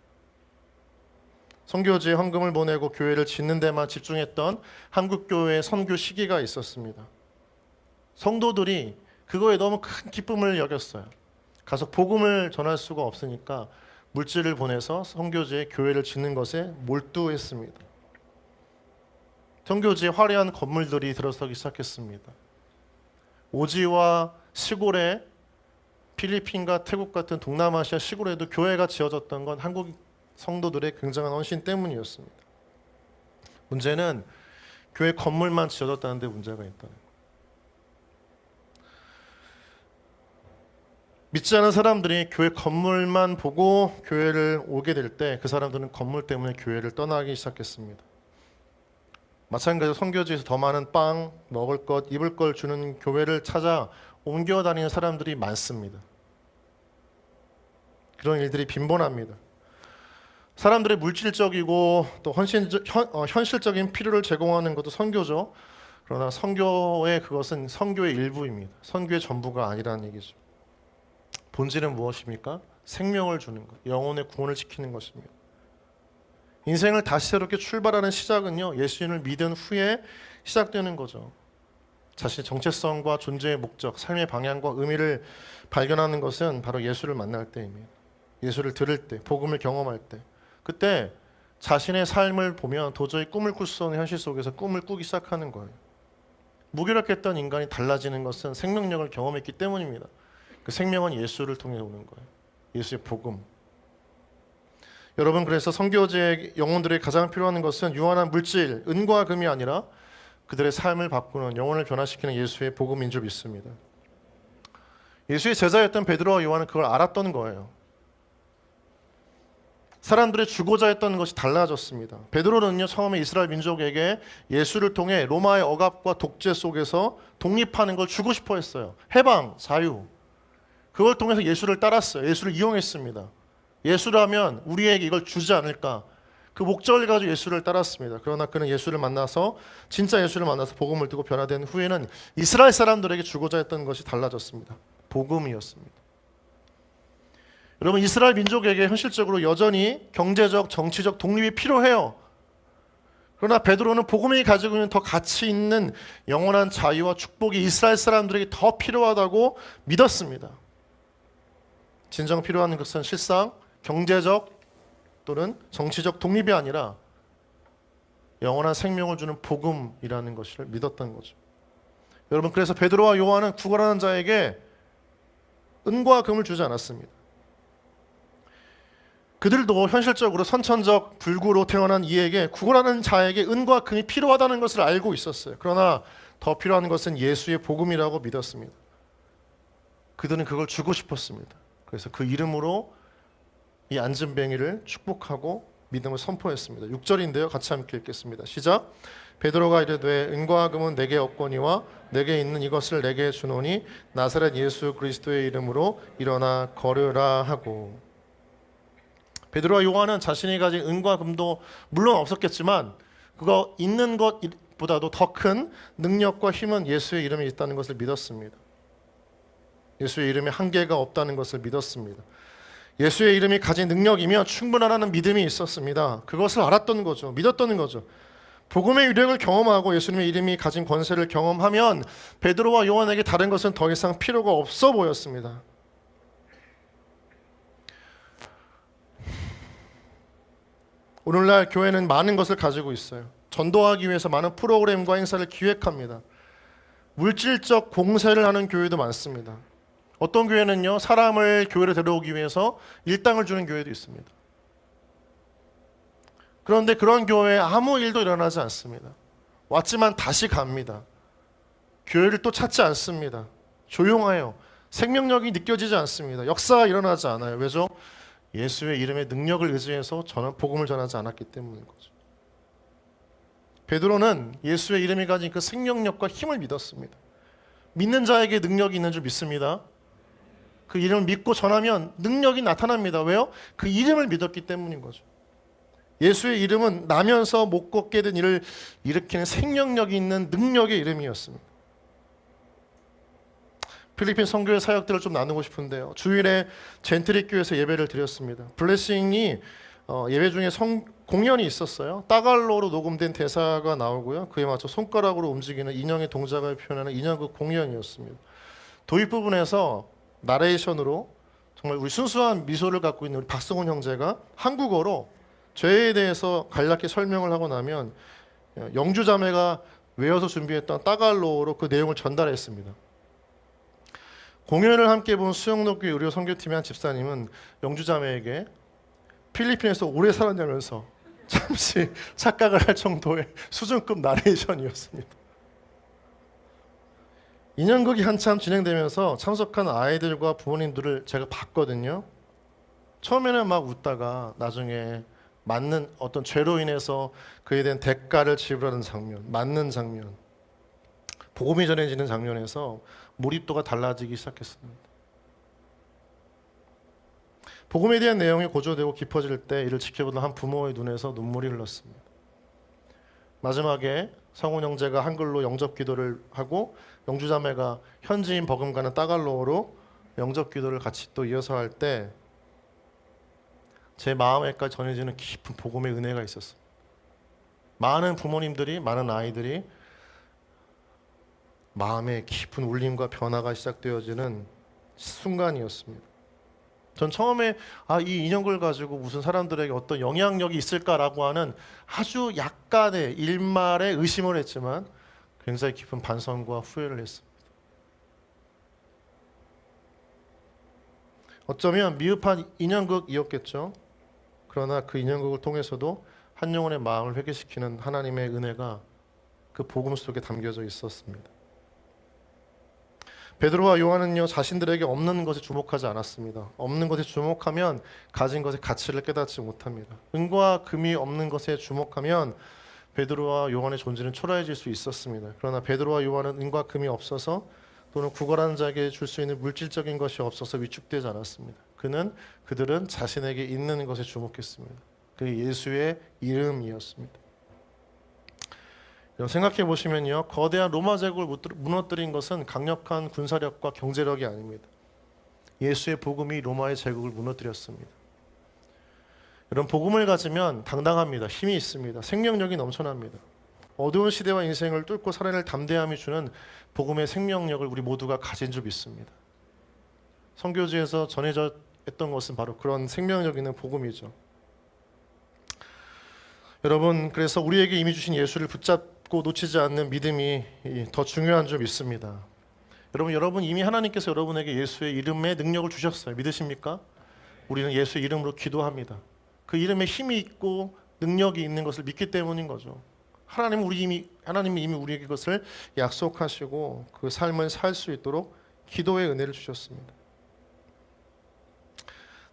Speaker 1: 선교지에 헌금을 보내고 교회를 짓는 데만 집중했던 한국교회의 선교 시기가 있었습니다. 성도들이 그거에 너무 큰 기쁨을 여겼어요. 가서 복음을 전할 수가 없으니까 물질을 보내서 선교지에 교회를 짓는 것에 몰두했습니다. 선교지에 화려한 건물들이 들어서기 시작했습니다. 오지와 시골에 필리핀과 태국 같은 동남아시아 시골에도 교회가 지어졌던 건 한국 성도들의 굉장한 헌신 때문이었습니다. 문제는 교회 건물만 지어졌다는 데 문제가 있다는 거예요. 믿지 않은 사람들이 교회 건물만 보고 교회를 오게 될 때 그 사람들은 건물 때문에 교회를 떠나기 시작했습니다. 마찬가지로 선교지에서 더 많은 빵, 먹을 것, 입을 걸 주는 교회를 찾아 옮겨 다니는 사람들이 많습니다. 그런 일들이 빈번합니다. 사람들의 물질적이고 또 현실적인 필요를 제공하는 것도 선교죠. 그러나 선교의 그것은 선교의 일부입니다. 선교의 전부가 아니라는 얘기죠. 본질은 무엇입니까? 생명을 주는 것, 영혼의 구원을 지키는 것입니다. 인생을 다시 새롭게 출발하는 시작은요, 예수님을 믿은 후에 시작되는 거죠. 자신의 정체성과 존재의 목적, 삶의 방향과 의미를 발견하는 것은 바로 예수를 만날 때입니다. 예수를 들을 때, 복음을 경험할 때, 그때 자신의 삶을 보면 도저히 꿈을 꿀 수 없는 현실 속에서 꿈을 꾸기 시작하는 거예요. 무기력했던 인간이 달라지는 것은 생명력을 경험했기 때문입니다. 그 생명은 예수를 통해 오는 거예요. 예수의 복음. 여러분, 그래서 선교지의 영혼들에게 가장 필요한 것은 유한한 물질, 은과 금이 아니라 그들의 삶을 바꾸는, 영혼을 변화시키는 예수의 복음인 줄 믿습니다. 예수의 제자였던 베드로와 요한은 그걸 알았던 거예요. 사람들의 주고자 했던 것이 달라졌습니다. 베드로는요, 처음에 이스라엘 민족에게 예수를 통해 로마의 억압과 독재 속에서 독립하는 걸 주고 싶어 했어요. 해방, 자유. 그걸 통해서 예수를 따랐어요. 예수를 이용했습니다. 예수라면 우리에게 이걸 주지 않을까, 그 목적을 가지고 예수를 따랐습니다. 그러나 그는 예수를 만나서, 진짜 예수를 만나서 복음을 듣고 변화된 후에는 이스라엘 사람들에게 주고자 했던 것이 달라졌습니다. 복음이었습니다. 여러분, 이스라엘 민족에게 현실적으로 여전히 경제적, 정치적 독립이 필요해요. 그러나 베드로는 복음이 가지고 있는 더 가치 있는 영원한 자유와 축복이 이스라엘 사람들에게 더 필요하다고 믿었습니다. 진정 필요한 것은 실상 경제적 또는 정치적 독립이 아니라 영원한 생명을 주는 복음이라는 것을 믿었던 거죠. 여러분, 그래서 베드로와 요한은 구걸하는 자에게 은과 금을 주지 않았습니다. 그들도 현실적으로 선천적 불구로 태어난 이에게, 구걸하는 자에게 은과 금이 필요하다는 것을 알고 있었어요. 그러나 더 필요한 것은 예수의 복음이라고 믿었습니다. 그들은 그걸 주고 싶었습니다. 그래서 그 이름으로 이 안진뱅이를 축복하고 믿음을 선포했습니다. 6절인데요. 같이 함께 읽겠습니다. 시작. 베드로가 이르되 은과 금은 내게 없거니와 내게 있는 이것을 내게 주노니 나사렛 예수 그리스도의 이름으로 일어나 걸으라 하고. 베드로와 요한은 자신이 가진 은과 금도 물론 없었겠지만 그거 있는 것보다도 더 큰 능력과 힘은 예수의 이름에 있다는 것을 믿었습니다. 예수의 이름에 한계가 없다는 것을 믿었습니다. 예수의 이름이 가진 능력이면 충분하다는 믿음이 있었습니다. 그것을 알았던 거죠. 믿었던 거죠. 복음의 유력을 경험하고 예수님의 이름이 가진 권세를 경험하면 베드로와 요한에게 다른 것은 더 이상 필요가 없어 보였습니다. 오늘날 교회는 많은 것을 가지고 있어요. 전도하기 위해서 많은 프로그램과 행사를 기획합니다. 물질적 공세를 하는 교회도 많습니다. 어떤 교회는요, 사람을 교회로 데려오기 위해서 일당을 주는 교회도 있습니다. 그런데 그런 교회에 아무 일도 일어나지 않습니다. 왔지만 다시 갑니다. 교회를 또 찾지 않습니다. 조용해요. 생명력이 느껴지지 않습니다. 역사가 일어나지 않아요. 왜죠? 예수의 이름의 능력을 의지해서 복음을 전하지 않았기 때문인 거죠. 베드로는 예수의 이름이 가진 그 생명력과 힘을 믿었습니다. 믿는 자에게 능력이 있는 줄 믿습니다. 그 이름을 믿고 전하면 능력이 나타납니다. 왜요? 그 이름을 믿었기 때문인 거죠. 예수의 이름은 나면서 못 걷게 된 일을 일으키는 생명력이 있는 능력의 이름이었습니다. 필리핀 선교회 사역들을 좀 나누고 싶은데요. 주일에 젠트릭 교회에서 예배를 드렸습니다. 블레싱이 예배 중에 공연이 있었어요. 따갈로로 녹음된 대사가 나오고요. 그에 맞춰 손가락으로 움직이는 인형의 동작을 표현하는 인형극 공연이었습니다. 도입 부분에서 나레이션으로 정말 우리 순수한 미소를 갖고 있는 우리 박성훈 형제가 한국어로 죄에 대해서 간략히 설명을 하고 나면 영주 자매가 외워서 준비했던 따갈로어로 그 내용을 전달했습니다. 공연을 함께 본 수영록교회 의료 선교팀의 한 집사님은 영주 자매에게 필리핀에서 오래 살았냐면서 잠시 착각을 할 정도의 수준급 나레이션이었습니다. 인연극이 한참 진행되면서 참석한 아이들과 부모님들을 제가 봤거든요. 처음에는 막 웃다가 나중에 맞는 어떤 죄로 인해서 그에 대한 대가를 지불하는 장면, 맞는 장면, 복음이 전해지는 장면에서 몰입도가 달라지기 시작했습니다. 복음에 대한 내용이 고조되고 깊어질 때 이를 지켜보던 한 부모의 눈에서 눈물이 흘렀습니다. 마지막에 성훈 형제가 한글로 영접 기도를 하고 영주 자매가 현지인 버금가는 따갈로어로 영접 기도를 같이 또 이어서 할 때 제 마음에까지 전해지는 깊은 복음의 은혜가 있었어요. 많은 부모님들이, 많은 아이들이 마음의 깊은 울림과 변화가 시작되어지는 순간이었습니다. 전 처음에 이 인형을 가지고 무슨 사람들에게 어떤 영향력이 있을까라고 하는 아주 약간의 일말의 의심을 했지만 굉장히 깊은 반성과 후회를 했습니다. 어쩌면 미흡한 인형극이었겠죠. 그러나 그 인형극을 통해서도 한 영혼의 마음을 회개시키는 하나님의 은혜가 그 복음 속에 담겨져 있었습니다. 베드로와 요한은요, 자신들에게 없는 것에 주목하지 않았습니다. 없는 것에 주목하면 가진 것의 가치를 깨닫지 못합니다. 은과 금이 없는 것에 주목하면 베드로와 요한의 존재는 초라해질 수 있었습니다. 그러나 베드로와 요한은 은과 금이 없어서 또는 구걸하는 자에게 줄 수 있는 물질적인 것이 없어서 위축되지 않았습니다. 그들은 자신에게 있는 것에 주목했습니다. 그 예수의 이름이었습니다. 생각해 보시면요, 거대한 로마 제국을 무너뜨린 것은 강력한 군사력과 경제력이 아닙니다. 예수의 복음이 로마의 제국을 무너뜨렸습니다. 이런 복음을 가지면 당당합니다. 힘이 있습니다. 생명력이 넘쳐납니다. 어두운 시대와 인생을 뚫고 살아낼 담대함이 주는 복음의 생명력을 우리 모두가 가진 줄 믿습니다. 선교지에서 전해져 했던 것은 바로 그런 생명력 있는 복음이죠. 여러분, 그래서 우리에게 이미 주신 예수를 붙잡고 놓치지 않는 믿음이 더 중요한 줄 믿습니다. 여러분 이미 하나님께서 여러분에게 예수의 이름의 능력을 주셨어요. 믿으십니까? 우리는 예수의 이름으로 기도합니다. 그 이름에 힘이 있고 능력이 있는 것을 믿기 때문인 거죠. 하나님이 이미 우리에게 그것을 약속하시고 그 삶을 살 수 있도록 기도의 은혜를 주셨습니다.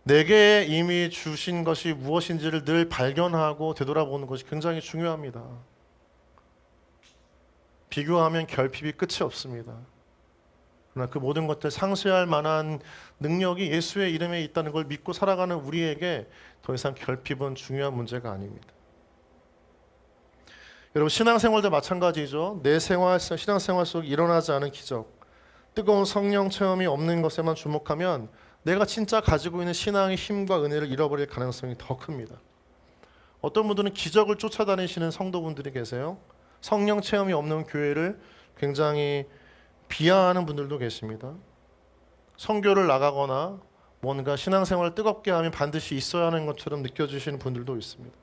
Speaker 1: 내게 이미 주신 것이 무엇인지를 늘 발견하고 되돌아보는 것이 굉장히 중요합니다. 비교하면 결핍이 끝이 없습니다. 그러나 그 모든 것들 상쇄할 만한 능력이 예수의 이름에 있다는 걸 믿고 살아가는 우리에게 더 이상 결핍은 중요한 문제가 아닙니다. 여러분, 신앙생활도 마찬가지죠. 내 신앙생활 속에 일어나지 않은 기적, 뜨거운 성령 체험이 없는 것에만 주목하면 내가 진짜 가지고 있는 신앙의 힘과 은혜를 잃어버릴 가능성이 더 큽니다. 어떤 분들은 기적을 쫓아다니시는 성도분들이 계세요. 성령 체험이 없는 교회를 굉장히 비하하는 분들도 계십니다. 선교를 나가거나 뭔가 신앙생활을 뜨겁게 하면 반드시 있어야 하는 것처럼 느껴지시는 분들도 있습니다.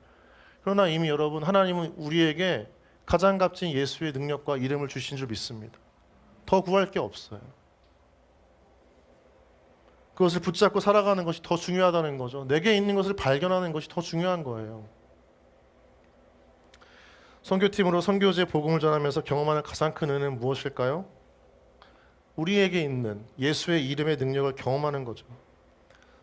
Speaker 1: 그러나 이미 여러분, 하나님은 우리에게 가장 값진 예수의 능력과 이름을 주신 줄 믿습니다. 더 구할 게 없어요. 그것을 붙잡고 살아가는 것이 더 중요하다는 거죠. 내게 있는 것을 발견하는 것이 더 중요한 거예요. 선교팀으로 선교지의 복음을 전하면서 경험하는 가장 큰 은혜는 무엇일까요? 우리에게 있는 예수의 이름의 능력을 경험하는 거죠.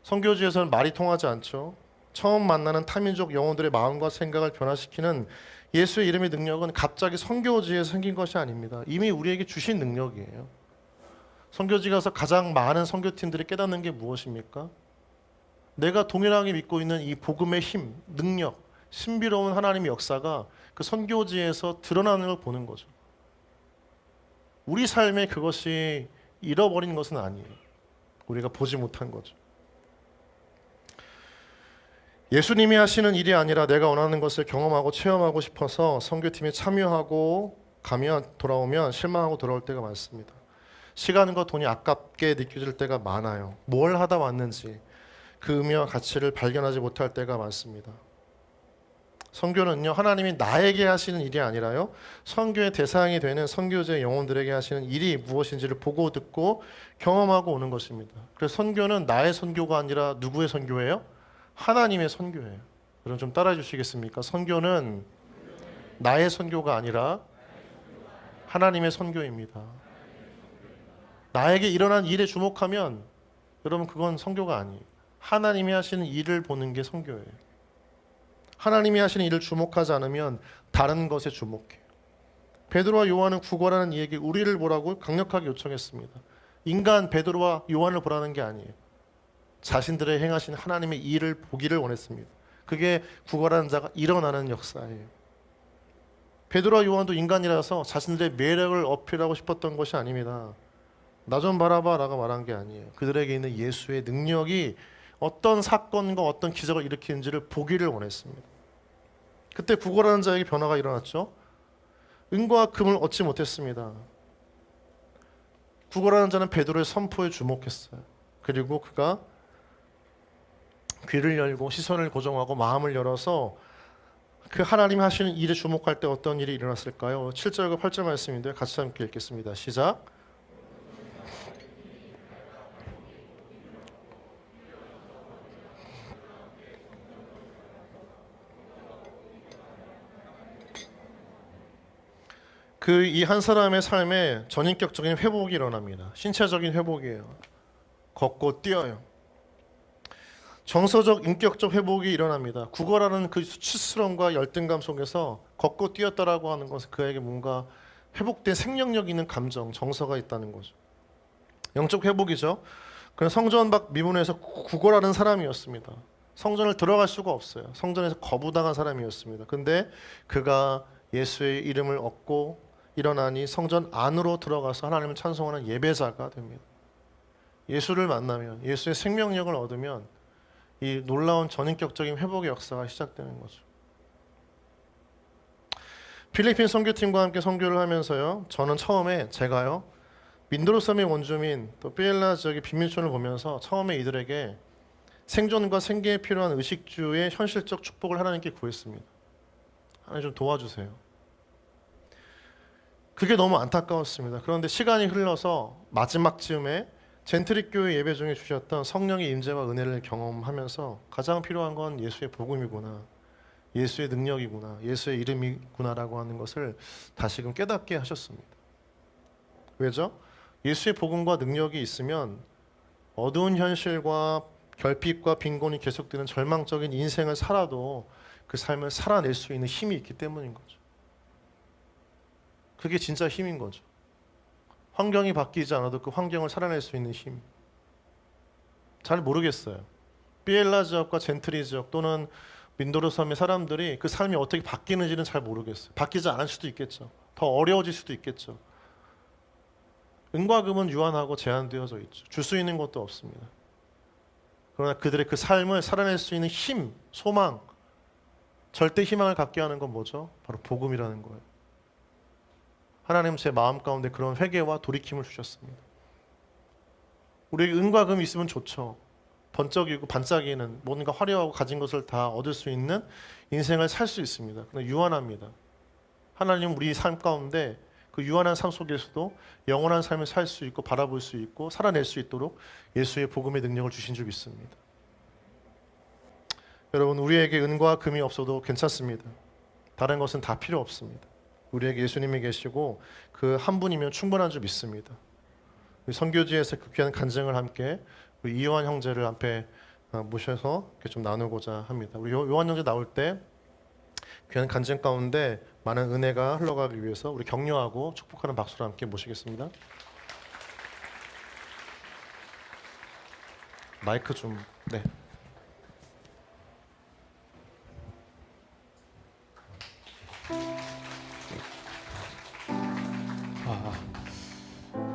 Speaker 1: 선교지에서는 말이 통하지 않죠. 처음 만나는 타민족 영혼들의 마음과 생각을 변화시키는 예수의 이름의 능력은 갑자기 선교지에서 생긴 것이 아닙니다. 이미 우리에게 주신 능력이에요. 선교지 가서 가장 많은 선교팀들이 깨닫는 게 무엇입니까? 내가 동일하게 믿고 있는 이 복음의 힘, 능력, 신비로운 하나님의 역사가 그 선교지에서 드러나는 걸 보는 거죠. 우리 삶에 그것이 잃어버린 것은 아니에요. 우리가 보지 못한 거죠. 예수님이 하시는 일이 아니라 내가 원하는 것을 경험하고 체험하고 싶어서 선교팀에 참여하고 가면 돌아오면 실망하고 돌아올 때가 많습니다. 시간과 돈이 아깝게 느껴질 때가 많아요. 뭘 하다 왔는지 그 의미와 가치를 발견하지 못할 때가 많습니다. 선교는요, 하나님이 나에게 하시는 일이 아니라요, 선교의 대상이 되는 선교제 영혼들에게 하시는 일이 무엇인지를 보고 듣고 경험하고 오는 것입니다. 그래서 선교는 나의 선교가 아니라 누구의 선교예요? 하나님의 선교예요. 여러분 좀 따라해 주시겠습니까? 선교는 나의 선교가 아니라 하나님의 선교입니다. 나에게 일어난 일에 주목하면 여러분 그건 선교가 아니에요. 하나님이 하시는 일을 보는 게 선교예요. 하나님이 하시는 일을 주목하지 않으면 다른 것에 주목해요. 베드로와 요한은 구걸하는 이에게 우리를 보라고 강력하게 요청했습니다. 인간 베드로와 요한을 보라는 게 아니에요. 자신들의 행하신 하나님의 일을 보기를 원했습니다. 그게 구걸하는 자가 일어나는 역사예요. 베드로와 요한도 인간이라서 자신들의 매력을 어필하고 싶었던 것이 아닙니다. 나 좀 바라봐 라고 말한 게 아니에요. 그들에게 있는 예수의 능력이 어떤 사건과 어떤 기적을 일으키는지를 보기를 원했습니다. 그때 구걸하는 자에게 변화가 일어났죠. 은과 금을 얻지 못했습니다. 구걸하는 자는 베드로의 선포에 주목했어요. 그리고 그가 귀를 열고 시선을 고정하고 마음을 열어서 그 하나님이 하시는 일에 주목할 때 어떤 일이 일어났을까요? 7절과 8절 말씀인데 같이 함께 읽겠습니다. 시작. 그 이 한 사람의 삶에 전인격적인 회복이 일어납니다. 신체적인 회복이에요. 걷고 뛰어요. 정서적, 인격적 회복이 일어납니다. 구걸하는 그 수치스러움과 열등감 속에서 걷고 뛰었다라고 하는 것은 그에게 뭔가 회복된 생명력 있는 감정, 정서가 있다는 거죠. 영적 회복이죠. 그는 성전 밖 미문에서 구걸하는 사람이었습니다. 성전을 들어갈 수가 없어요. 성전에서 거부당한 사람이었습니다. 근데 그가 예수의 이름을 얻고 일어나니 성전 안으로 들어가서 하나님을 찬송하는 예배자가 됩니다. 예수를 만나면, 예수의 생명력을 얻으면 이 놀라운 전인격적인 회복의 역사가 시작되는 거죠. 필리핀 선교팀과 함께 선교를 하면서요, 저는 처음에 제가요, 민드로섬의 원주민 또 피엘라 지역의 빈민촌을 보면서 처음에 이들에게 생존과 생계에 필요한 의식주의 현실적 축복을 하나님께 구했습니다. 하나님 좀 도와주세요. 그게 너무 안타까웠습니다. 그런데 시간이 흘러서 마지막 즈음에 젠트릭 교회 예배 중에 주셨던 성령의 임재와 은혜를 경험하면서 가장 필요한 건 예수의 복음이구나, 예수의 능력이구나, 예수의 이름이구나라고 하는 것을 다시금 깨닫게 하셨습니다. 왜죠? 예수의 복음과 능력이 있으면 어두운 현실과 결핍과 빈곤이 계속되는 절망적인 인생을 살아도 그 삶을 살아낼 수 있는 힘이 있기 때문인 거죠. 그게 진짜 힘인 거죠. 환경이 바뀌지 않아도 그 환경을 살아낼 수 있는 힘. 잘 모르겠어요. 피엘라 지역과 젠트리 지역 또는 민도르섬의 사람들이 그 삶이 어떻게 바뀌는지는 잘 모르겠어요. 바뀌지 않을 수도 있겠죠. 더 어려워질 수도 있겠죠. 은과 금은 유한하고 제한되어져 있죠. 줄 수 있는 것도 없습니다. 그러나 그들의 그 삶을 살아낼 수 있는 힘, 소망, 절대 희망을 갖게 하는 건 뭐죠? 바로 복음이라는 거예요. 하나님은 제 마음 가운데 그런 회개와 돌이킴을 주셨습니다. 우리에게 은과 금이 있으면 좋죠. 번쩍이고 반짝이는 뭔가 화려하고 가진 것을 다 얻을 수 있는 인생을 살 수 있습니다. 그런데 유한합니다. 하나님은 우리 삶 가운데 그 유한한 삶 속에서도 영원한 삶을 살 수 있고 바라볼 수 있고 살아낼 수 있도록 예수의 복음의 능력을 주신 줄 믿습니다. 여러분, 우리에게 은과 금이 없어도 괜찮습니다. 다른 것은 다 필요 없습니다. 우리에게 예수님이 계시고 그 한 분이면 충분한 줄 믿습니다. 선교지에서 그 귀한 간증을 함께 우리 이요한 형제를 앞에 모셔서 이렇게 좀 나누고자 합니다. 우리 요한 형제 나올 때 귀한 간증 가운데 많은 은혜가 흘러가기 위해서 우리 격려하고 축복하는 박수로 함께 모시겠습니다. 마이크 좀, 네.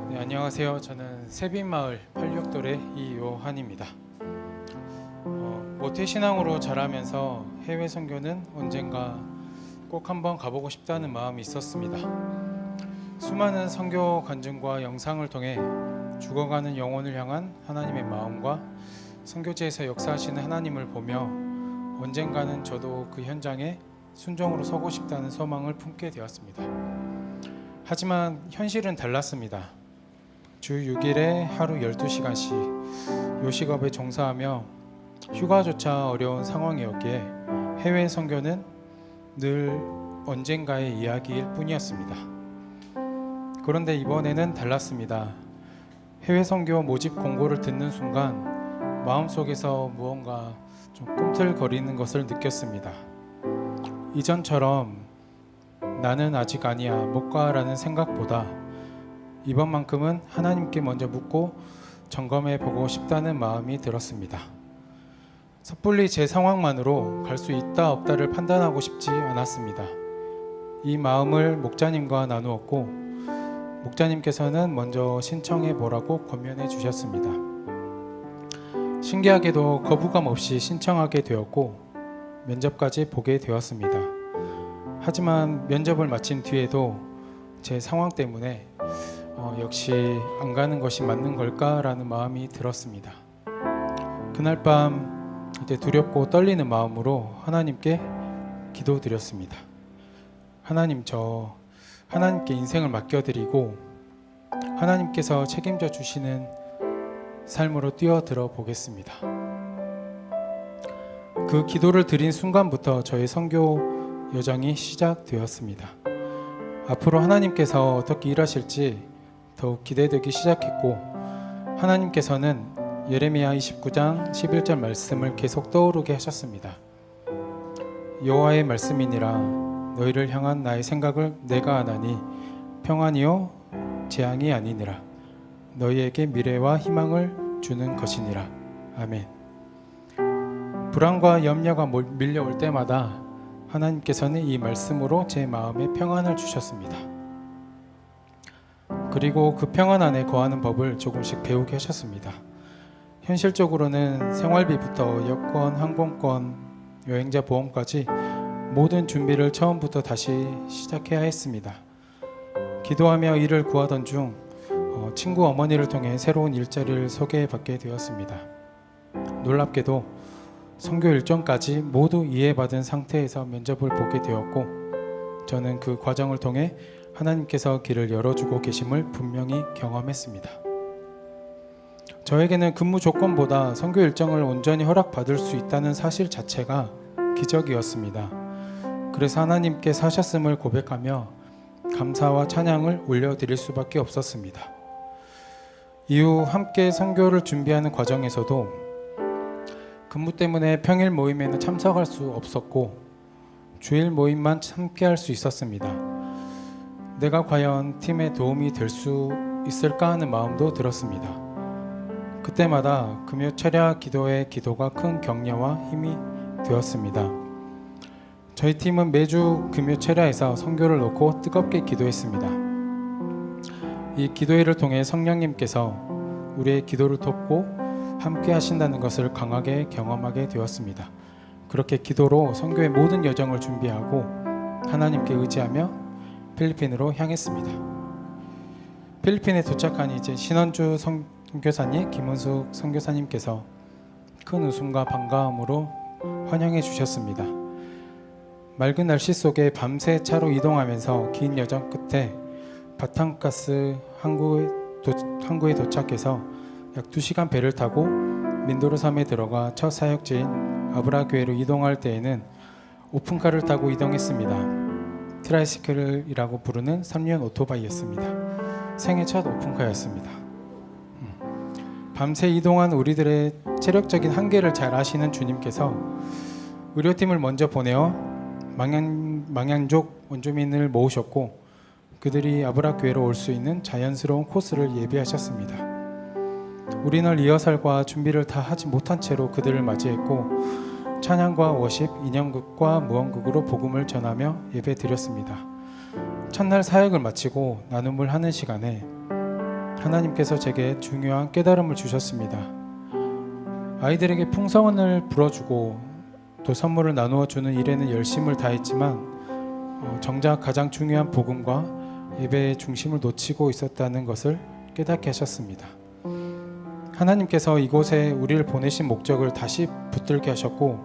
Speaker 2: 네, 안녕하세요. 저는 세빈마을 86돌의 이요한입니다. 모태신앙으로 자라면서 해외 선교는 언젠가 꼭 한번 가보고 싶다는 마음이 있었습니다. 수많은 선교 간증과 영상을 통해 죽어가는 영혼을 향한 하나님의 마음과 선교지에서 역사하시는 하나님을 보며 언젠가는 저도 그 현장에 순종으로 서고 싶다는 소망을 품게 되었습니다. 하지만 현실은 달랐습니다. 주 6일에 하루 12시간씩 요식업에 종사하며 휴가조차 어려운 상황이었기에 해외 선교는 늘 언젠가의 이야기일 뿐이었습니다. 그런데 이번에는 달랐습니다. 해외 선교 모집 공고를 듣는 순간 마음속에서 무언가 좀 꿈틀거리는 것을 느꼈습니다. 이전처럼 나는 아직 아니야 못 가라는 생각보다 이번만큼은 하나님께 먼저 묻고 점검해 보고 싶다는 마음이 들었습니다. 섣불리 제 상황만으로 갈 수 있다 없다를 판단하고 싶지 않았습니다. 이 마음을 목자님과 나누었고 목자님께서는 먼저 신청해 보라고 권면해 주셨습니다. 신기하게도 거부감 없이 신청하게 되었고 면접까지 보게 되었습니다. 하지만 면접을 마친 뒤에도 제 상황 때문에 역시 안 가는 것이 맞는 걸까라는 마음이 들었습니다. 그날 밤 이제 두렵고 떨리는 마음으로 하나님께 기도드렸습니다. 하나님, 저 하나님께 인생을 맡겨드리고 하나님께서 책임져 주시는 삶으로 뛰어들어 보겠습니다. 그 기도를 드린 순간부터 저의 선교 여정이 시작되었습니다. 앞으로 하나님께서 어떻게 일하실지 더욱 기대되기 시작했고 하나님께서는 예레미야 29장 11절 말씀을 계속 떠오르게 하셨습니다. 여호와의 말씀이니라 너희를 향한 나의 생각을 내가 아나니 평안이요 재앙이 아니니라 너희에게 미래와 희망을 주는 것이니라. 아멘. 불안과 염려가 밀려올 때마다 하나님께서는 이 말씀으로 제 마음에 평안을 주셨습니다. 그리고 그 평안 안에 거하는 법을 조금씩 배우게 하셨습니다. 현실적으로는 생활비부터 여권, 항공권, 여행자 보험까지 모든 준비를 처음부터 다시 시작해야 했습니다. 기도하며 일을 구하던 중 친구 어머니를 통해 새로운 일자리를 소개받게 되었습니다. 놀랍게도 선교 일정까지 모두 이해받은 상태에서 면접을 보게 되었고 저는 그 과정을 통해 하나님께서 길을 열어주고 계심을 분명히 경험했습니다. 저에게는 근무 조건보다 선교 일정을 온전히 허락받을 수 있다는 사실 자체가 기적이었습니다. 그래서 하나님께 사셨음을 고백하며 감사와 찬양을 올려드릴 수밖에 없었습니다. 이후 함께 선교를 준비하는 과정에서도 근무 때문에 평일 모임에는 참석할 수 없었고 주일 모임만 함께할 수 있었습니다. 내가 과연 팀에 도움이 될 수 있을까 하는 마음도 들었습니다. 그때마다 금요 철야 기도의 기도가 큰 격려와 힘이 되었습니다. 저희 팀은 매주 금요 철야에서 선교를 놓고 뜨겁게 기도했습니다. 이 기도회를 통해 성령님께서 우리의 기도를 돕고 함께 하신다는 것을 강하게 경험하게 되었습니다. 그렇게 기도로 선교의 모든 여정을 준비하고 하나님께 의지하며 필리핀으로 향했습니다. 필리핀에 도착한 이제 신원주 선교사님, 김은숙 선교사님께서 큰 웃음과 반가움으로 환영해 주셨습니다. 맑은 날씨 속에 밤새 차로 이동하면서 긴 여정 끝에 바탕가스 항구에 도착해서 약 2시간 배를 타고 민도르 섬에 들어가 첫 사역지인 아브라 교회로 이동할 때에는 오픈카를 타고 이동했습니다. 트라이시클이라고 부르는 3륜 오토바이였습니다. 생애 첫 오픈카였습니다. 밤새 이동한 우리들의 체력적인 한계를 잘 아시는 주님께서 의료팀을 먼저 보내어 망양족 원주민을 모으셨고 그들이 아브라 교회로 올 수 있는 자연스러운 코스를 예비하셨습니다. 우리는 리허설과 준비를 다 하지 못한 채로 그들을 맞이했고 찬양과 워십, 인형극과 무언극으로 복음을 전하며 예배 드렸습니다. 첫날 사역을 마치고 나눔을 하는 시간에 하나님께서 제게 중요한 깨달음을 주셨습니다. 아이들에게 풍성을 불어주고 또 선물을 나누어 주는 일에는 열심을 다했지만 정작 가장 중요한 복음과 예배의 중심을 놓치고 있었다는 것을 깨닫게 하셨습니다. 하나님께서 이곳에 우리를 보내신 목적을 다시 붙들게 하셨고,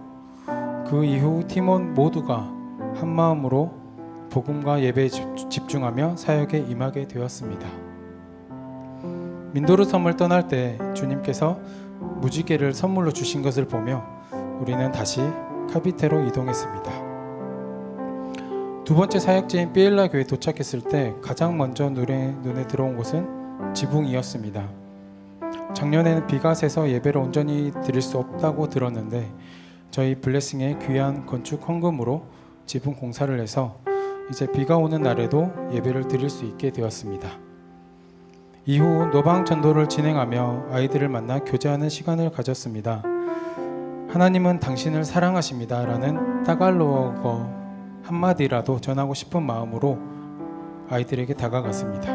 Speaker 2: 그 이후 팀원 모두가 한 마음으로 복음과 예배에 집중하며 사역에 임하게 되었습니다. 민도르 섬을 떠날 때 주님께서 무지개를 선물로 주신 것을 보며 우리는 다시 카비테로 이동했습니다. 두 번째 사역지인 삐엘라 교회에 도착했을 때 가장 먼저 눈에 들어온 곳은 지붕이었습니다. 작년에는 비가 새서 예배를 온전히 드릴 수 없다고 들었는데 저희 블레싱의 귀한 건축 헌금으로 지붕 공사를 해서 이제 비가 오는 날에도 예배를 드릴 수 있게 되었습니다. 이후 노방 전도를 진행하며 아이들을 만나 교제하는 시간을 가졌습니다. 하나님은 당신을 사랑하십니다 라는 따갈로거 한마디라도 전하고 싶은 마음으로 아이들에게 다가갔습니다.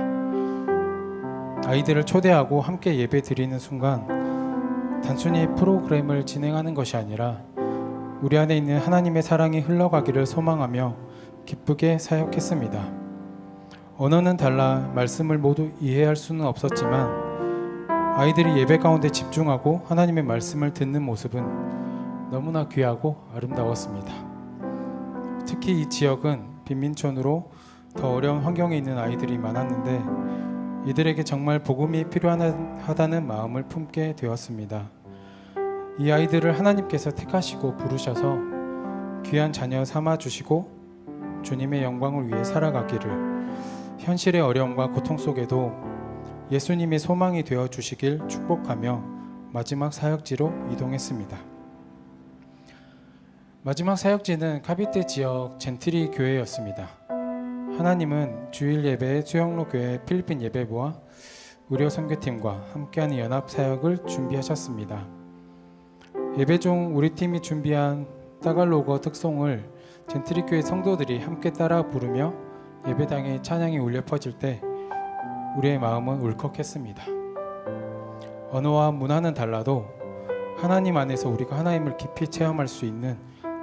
Speaker 2: 아이들을 초대하고 함께 예배 드리는 순간 단순히 프로그램을 진행하는 것이 아니라 우리 안에 있는 하나님의 사랑이 흘러가기를 소망하며 기쁘게 사역했습니다. 언어는 달라 말씀을 모두 이해할 수는 없었지만 아이들이 예배 가운데 집중하고 하나님의 말씀을 듣는 모습은 너무나 귀하고 아름다웠습니다. 특히 이 지역은 빈민촌으로 더 어려운 환경에 있는 아이들이 많았는데 이들에게 정말 복음이 필요하다는 마음을 품게 되었습니다. 이 아이들을 하나님께서 택하시고 부르셔서 귀한 자녀 삼아주시고 주님의 영광을 위해 살아가기를, 현실의 어려움과 고통 속에도 예수님이 소망이 되어주시길 축복하며 마지막 사역지로 이동했습니다. 마지막 사역지는 카비테 지역 젠트리 교회였습니다. 하나님은 주일 예배의 수영로 교회 필리핀 예배부와 의료 선교팀과 함께하는 연합 사역을 준비하셨습니다. 예배 중 우리 팀이 준비한 따갈로거 특송을 젠트리 교회 성도들이 함께 따라 부르며 예배당에 찬양이 울려 퍼질 때 우리의 마음은 울컥했습니다. 언어와 문화는 달라도 하나님 안에서 우리가 하나님을 깊이 체험할 수 있는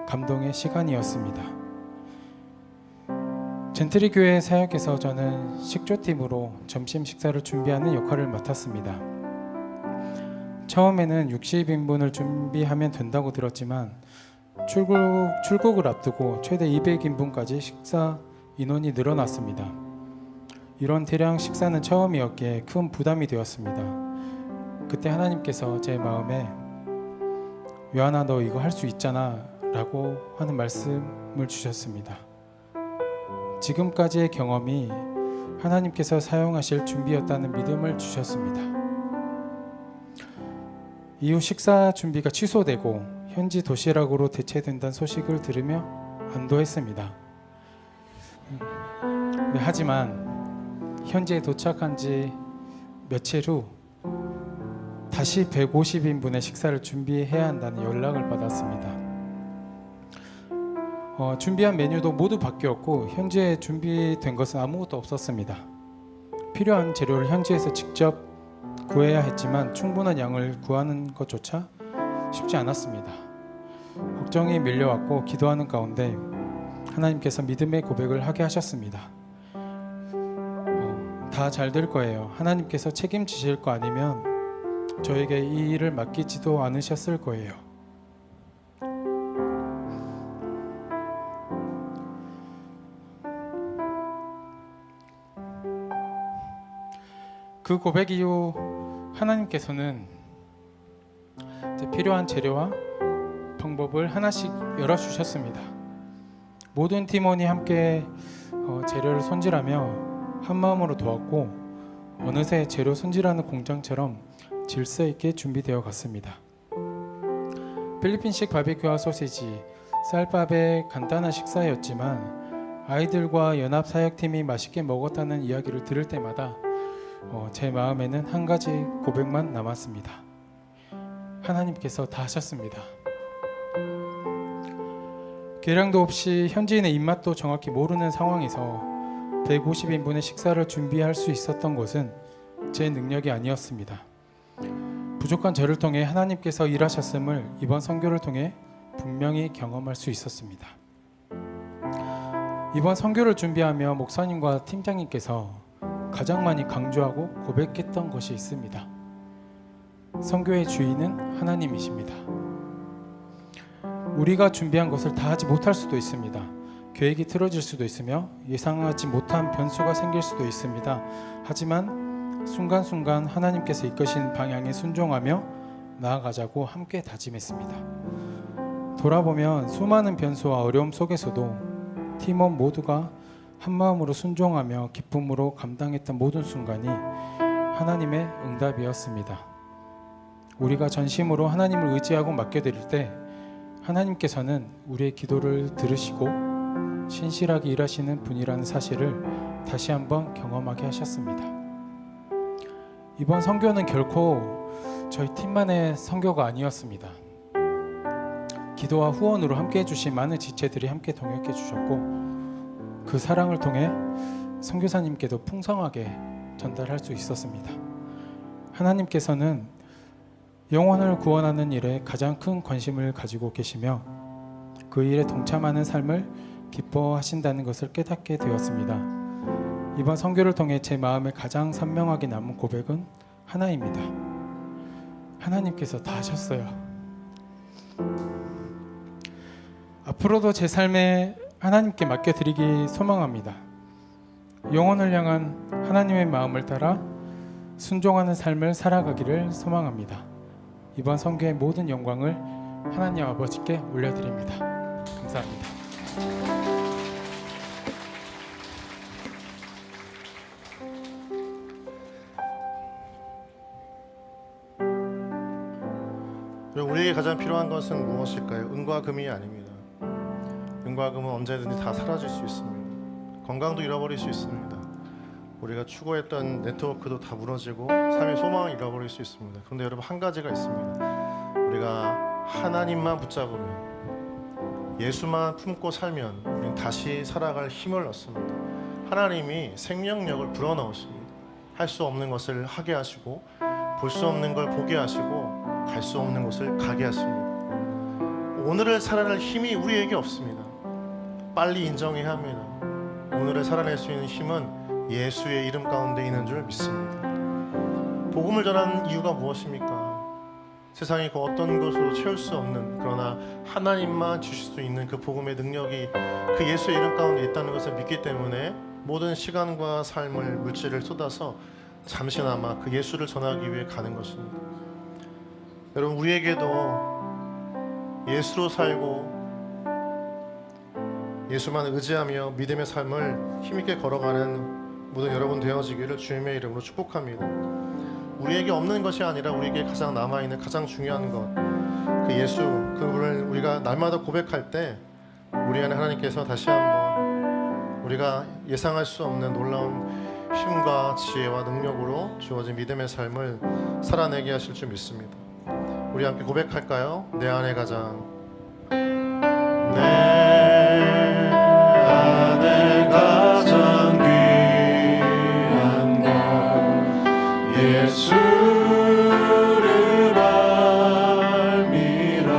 Speaker 2: 감동의 시간이었습니다. 젠트리 교회 사역에서 저는 식조팀으로 점심 식사를 준비하는 역할을 맡았습니다. 처음에는 60인분을 준비하면 된다고 들었지만 출국을 앞두고 최대 200인분까지 식사 인원이 늘어났습니다. 이런 대량 식사는 처음이었기에 큰 부담이 되었습니다. 그때 하나님께서 제 마음에 요한아 너 이거 할 수 있잖아 라고 하는 말씀을 주셨습니다. 지금까지의 경험이 하나님께서 사용하실 준비였다는 믿음을 주셨습니다. 이후 식사 준비가 취소되고 현지 도시락으로 대체된다는 소식을 들으며 안도했습니다. 하지만 현지에 도착한 지 며칠 후 다시 150인분의 식사를 준비해야 한다는 연락을 받았습니다. 준비한 메뉴도 모두 바뀌었고 현지에 준비된 것은 아무것도 없었습니다. 필요한 재료를 현지에서 직접 구해야 했지만 충분한 양을 구하는 것조차 쉽지 않았습니다. 걱정이 밀려왔고 기도하는 가운데 하나님께서 믿음의 고백을 하게 하셨습니다. 다 잘 될 거예요. 하나님께서 책임지실 거 아니면 저에게 이 일을 맡기지도 않으셨을 거예요. 그 고백 이후 하나님께서는 필요한 재료와 방법을 하나씩 열어주셨습니다. 모든 팀원이 함께 재료를 손질하며 한마음으로 도왔고 어느새 재료 손질하는 공장처럼 질서 있게 준비되어 갔습니다. 필리핀식 바비큐와 소시지, 쌀밥의 간단한 식사였지만 아이들과 연합사역팀이 맛있게 먹었다는 이야기를 들을 때마다 제 마음에는 한 가지 고백만 남았습니다. 하나님께서 다 하셨습니다. 계량도 없이 현지인의 입맛도 정확히 모르는 상황에서 150인분의 식사를 준비할 수 있었던 것은 제 능력이 아니었습니다. 부족한 저를 통해 하나님께서 일하셨음을 이번 선교를 통해 분명히 경험할 수 있었습니다. 이번 선교를 준비하며 목사님과 팀장님께서 가장 많이 강조하고 고백했던 것이 있습니다. 선교의 주인은 하나님이십니다. 우리가 준비한 것을 다 하지 못할 수도 있습니다. 계획이 틀어질 수도 있으며 예상하지 못한 변수가 생길 수도 있습니다. 하지만 순간순간 하나님께서 이끄신 방향에 순종하며 나아가자고 함께 다짐했습니다. 돌아보면 수많은 변수와 어려움 속에서도 팀원 모두가 한마음으로 순종하며 기쁨으로 감당했던 모든 순간이 하나님의 응답이었습니다. 우리가 전심으로 하나님을 의지하고 맡겨드릴 때 하나님께서는 우리의 기도를 들으시고 신실하게 일하시는 분이라는 사실을 다시 한번 경험하게 하셨습니다. 이번 선교는 결코 저희 팀만의 선교가 아니었습니다. 기도와 후원으로 함께 해주신 많은 지체들이 함께 동역해 주셨고 그 사랑을 통해 선교사님께도 풍성하게 전달할 수 있었습니다. 하나님께서는 영혼을 구원하는 일에 가장 큰 관심을 가지고 계시며 그 일에 동참하는 삶을 기뻐하신다는 것을 깨닫게 되었습니다. 이번 선교를 통해 제 마음에 가장 선명하게 남은 고백은 하나입니다. 하나님께서 다 하셨어요. 앞으로도 제 삶에 하나님께 맡겨드리기 소망합니다. 영혼을 향한 하나님의 마음을 따라 순종하는 삶을 살아가기를 소망합니다. 이번 선교의 모든 영광을 하나님 아버지께 올려드립니다. 감사합니다.
Speaker 1: 우리에게 가장 필요한 것은 무엇일까요? 은과 금이 아닙니다. 은과 금은 언제든지 다 사라질 수 있습니다. 건강도 잃어버릴 수 있습니다. 우리가 추구했던 네트워크도 다 무너지고 삶의 소망을 잃어버릴 수 있습니다. 그런데 여러분, 한 가지가 있습니다. 우리가 하나님만 붙잡으면, 예수만 품고 살면 우리는 다시 살아갈 힘을 얻습니다. 하나님이 생명력을 불어넣으십니다. 할 수 없는 것을 하게 하시고, 볼 수 없는 걸 보게 하시고, 갈 수 없는 곳을 가게 하십니다. 오늘을 살아낼 힘이 우리에게 없습니다. 빨리 인정해야 합니다. 오늘을 살아낼 수 있는 힘은 예수의 이름 가운데 있는 줄 믿습니다. 복음을 전하는 이유가 무엇입니까? 세상이 그 어떤 것으로 채울 수 없는, 그러나 하나님만 주실 수 있는 그 복음의 능력이 그 예수의 이름 가운데 있다는 것을 믿기 때문에 모든 시간과 삶을, 물질을 쏟아서 잠시나마 그 예수를 전하기 위해 가는 것입니다. 여러분, 우리에게도 예수로 살고 예수만 의지하며 믿음의 삶을 힘있게 걸어가는 모든 여러분 되어지기를 주님의 이름으로 축복합니다. 우리에게 없는 것이 아니라 우리에게 가장 남아있는 가장 중요한 것, 그 예수, 그분을 우리가 날마다 고백할 때 우리 안에 하나님께서 다시 한번 우리가 예상할 수 없는 놀라운 힘과 지혜와 능력으로 주어진 믿음의 삶을 살아내게 하실 줄 믿습니다. 우리 함께 고백할까요? 내 안에 가장, 내 안에 가장 귀한 것 예수를 알미라.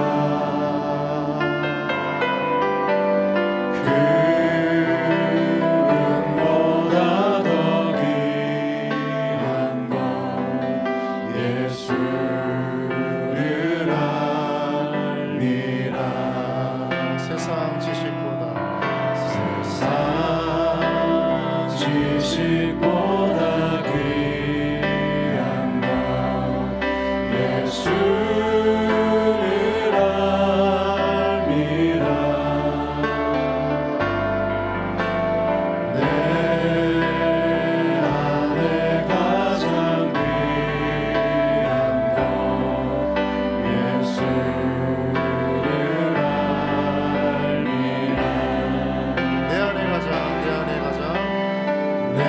Speaker 1: 그분보다 더 귀한 것 예수를 알미라. 세상 지식보다 귀한 것 예수를 알미라. 내 안에 가장 귀한 것 예수를 알미라. 내 안에 가장, 내 안에 가장, 내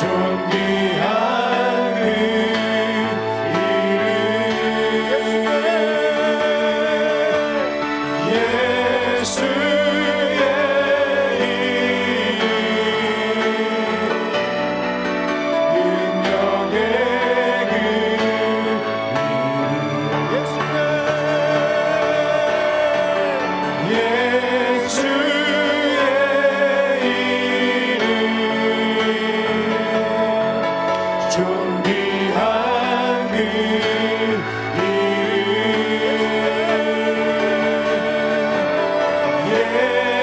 Speaker 3: 존귀한 그 이름 예수의 능력의 그 존귀한 그 이름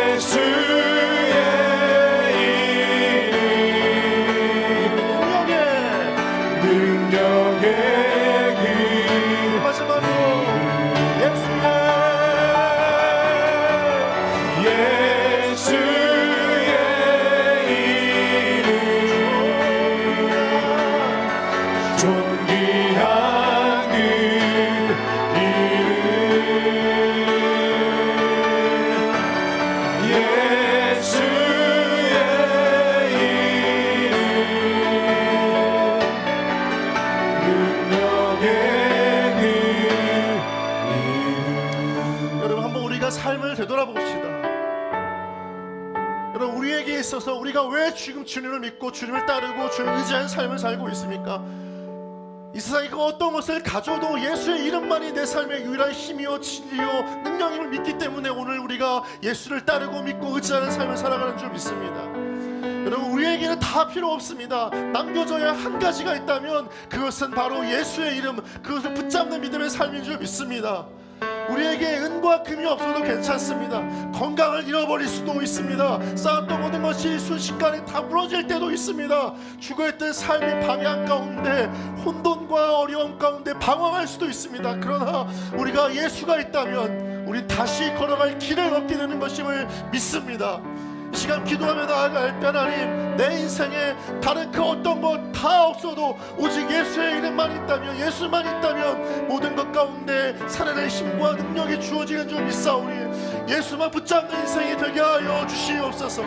Speaker 3: 예수의 이름 능력의 그
Speaker 1: 마지막으로
Speaker 3: 예수의 이름 존귀한 그 이름 예수의 이름 능력의 그 이름
Speaker 1: 여러분 한번 우리가 삶을 되돌아봅시다. 여러분 우리에게 있어서 우리가 왜 지금 주님을 믿고 주님을 따르고 주님을 의지하는 삶을 살고 있습니까? 이 세상에 그 어떤 것을 가져도 예수의 이름만이 내 삶의 유일한 힘이요 진리요 능력임을 믿기 때문에 오늘 우리가 예수를 따르고 믿고 의지하는 삶을 살아가는 줄 믿습니다. 여러분 우리에게는 다 필요 없습니다. 남겨져야 한 가지가 있다면 그것은 바로 예수의 이름, 그것을 붙잡는 믿음의 삶인 줄 믿습니다. 우리에게 은과 금이 없어도 괜찮습니다. 건강을 잃어버릴 수도 있습니다. 쌓았던 모든 것이 순식간에 다 무너질 때도 있습니다. 죽어있던 삶의 방향 가운데 혼돈과 어려움 가운데 방황할 수도 있습니다. 그러나 우리가 예수가 있다면 우리 다시 걸어갈 길을 얻게 되는 것임을 믿습니다. 이 시간 기도하며 나아갈 때 하나님, 내 인생에 다른 그 어떤 것 다 없어도 오직 예수의 이름만 있다면, 예수만 있다면 모든 것 가운데 살아낼 힘과 능력이 주어지는 줄 믿사오니 예수만 붙잡는 인생이 되게 하여 주시옵소서.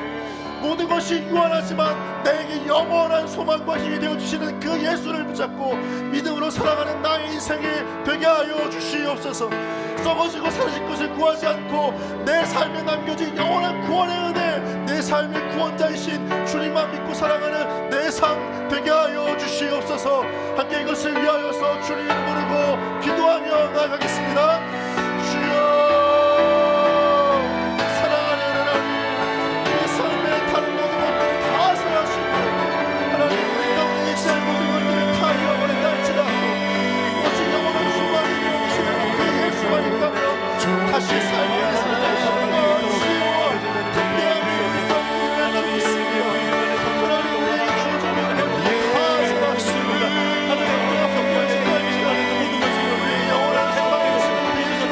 Speaker 1: 모든 것이 유한하지만 내게 영원한 소망과 힘이 되어주시는 그 예수를 붙잡고 믿음으로 살아가는 나의 인생이 되게 하여 주시옵소서. 썩어지고 사라질 것을 구하지 않고 내 삶에 남겨진 영원한 구원의 은혜, 내 삶의 구원자이신 주님만 믿고 살아가는 내 삶 되게 하여 주시옵소서. 함께 이것을 위하여서 주님 부르고 기도하며 나아가겠습니다. 주여, 다시 삶의 살아가는 주여, 특별히 우리 영혼을 믿습니다. 하나님 우리에게 주어진 것들 다 살아가십니다. 하나님 우리가 성공하신 삶이 우리의 영원한 소망이 되시는 우리 예수를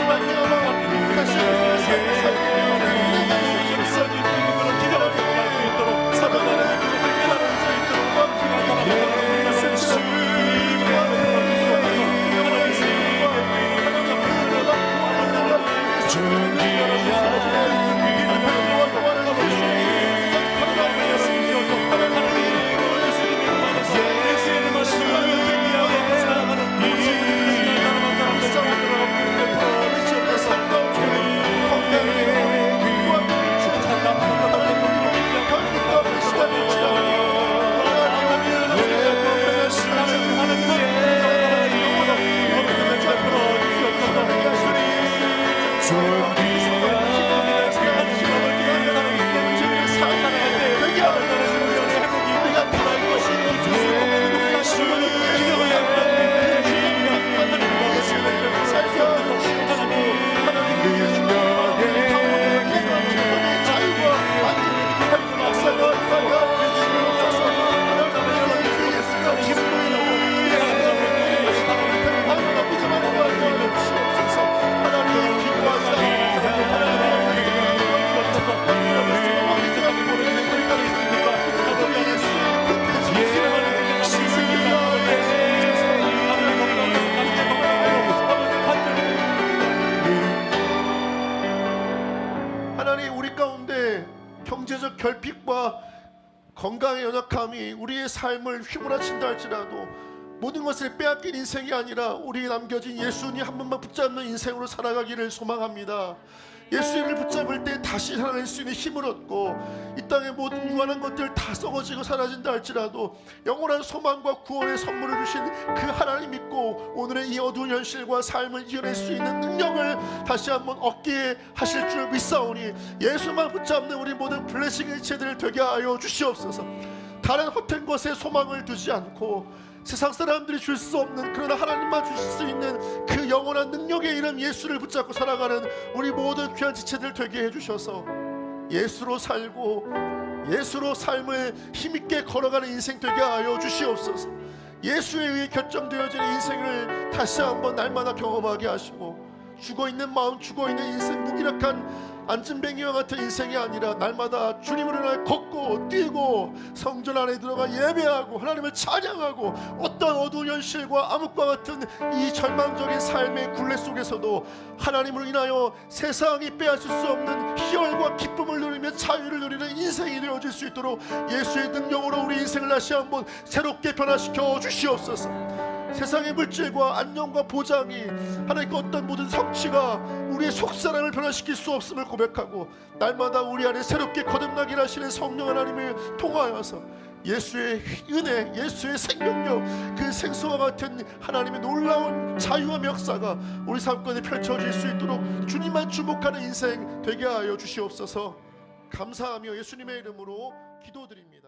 Speaker 1: 건강의 연약함이 우리의 삶을 휘몰아친다 할지라도 모든 것을 빼앗긴 인생이 아니라 우리에게 남겨진 예수님 한 번만 붙잡는 인생으로 살아가기를 소망합니다. 예수님을 붙잡을 때 다시 살아낼 수 있는 힘을 얻고 이 땅의 모든 유한한 것들 다 썩어지고 사라진다 할지라도 영원한 소망과 구원의 선물을 주신 그 하나님 믿고 오늘의 이 어두운 현실과 삶을 이겨낼 수 있는 능력을 다시 한번 얻게 하실 줄 믿사오니 예수만 붙잡는 우리 모든 블레싱 일체들 되게 하여 주시옵소서. 다른 헛된 것에 소망을 두지 않고 세상 사람들이 줄 수 없는 그러나 하나님만 주실 수 있는 그 영원한 능력의 이름 예수를 붙잡고 살아가는 우리 모든 귀한 지체들 되게 해주셔서 예수로 살고 예수로 삶을 힘있게 걸어가는 인생 되게 하여 주시옵소서. 예수에 의해 결정되어지는 인생을 다시 한번 날마다 경험하게 하시고 죽어있는 마음 죽어있는 인생 무기력한 안진뱅이와 같은 인생이 아니라 날마다 주님을 위하여 걷고 뛰고 성전 안에 들어가 예배하고 하나님을 찬양하고 어떤 어두운 현실과 암흑과 같은 이 절망적인 삶의 굴레 속에서도 하나님을 인하여 세상이 빼앗을 수 없는 희열과 기쁨을 누리며 자유를 누리는 인생이 되어질 수 있도록 예수의 능력으로 우리 인생을 다시 한번 새롭게 변화시켜 주시옵소서. 세상의 물질과 안녕과 보장이 하나님께 어떤 모든 성취가 우리의 속사람을 변화시킬 수 없음을 고백하고 날마다 우리 안에 새롭게 거듭나게 하시는 성령 하나님을 통하여서 예수의 은혜, 예수의 생명력, 그 생수와 같은 하나님의 놀라운 자유와 역사가 우리 삶가운데 펼쳐질 수 있도록 주님만 주목하는 인생 되게 하여 주시옵소서. 감사하며 예수님의 이름으로 기도드립니다.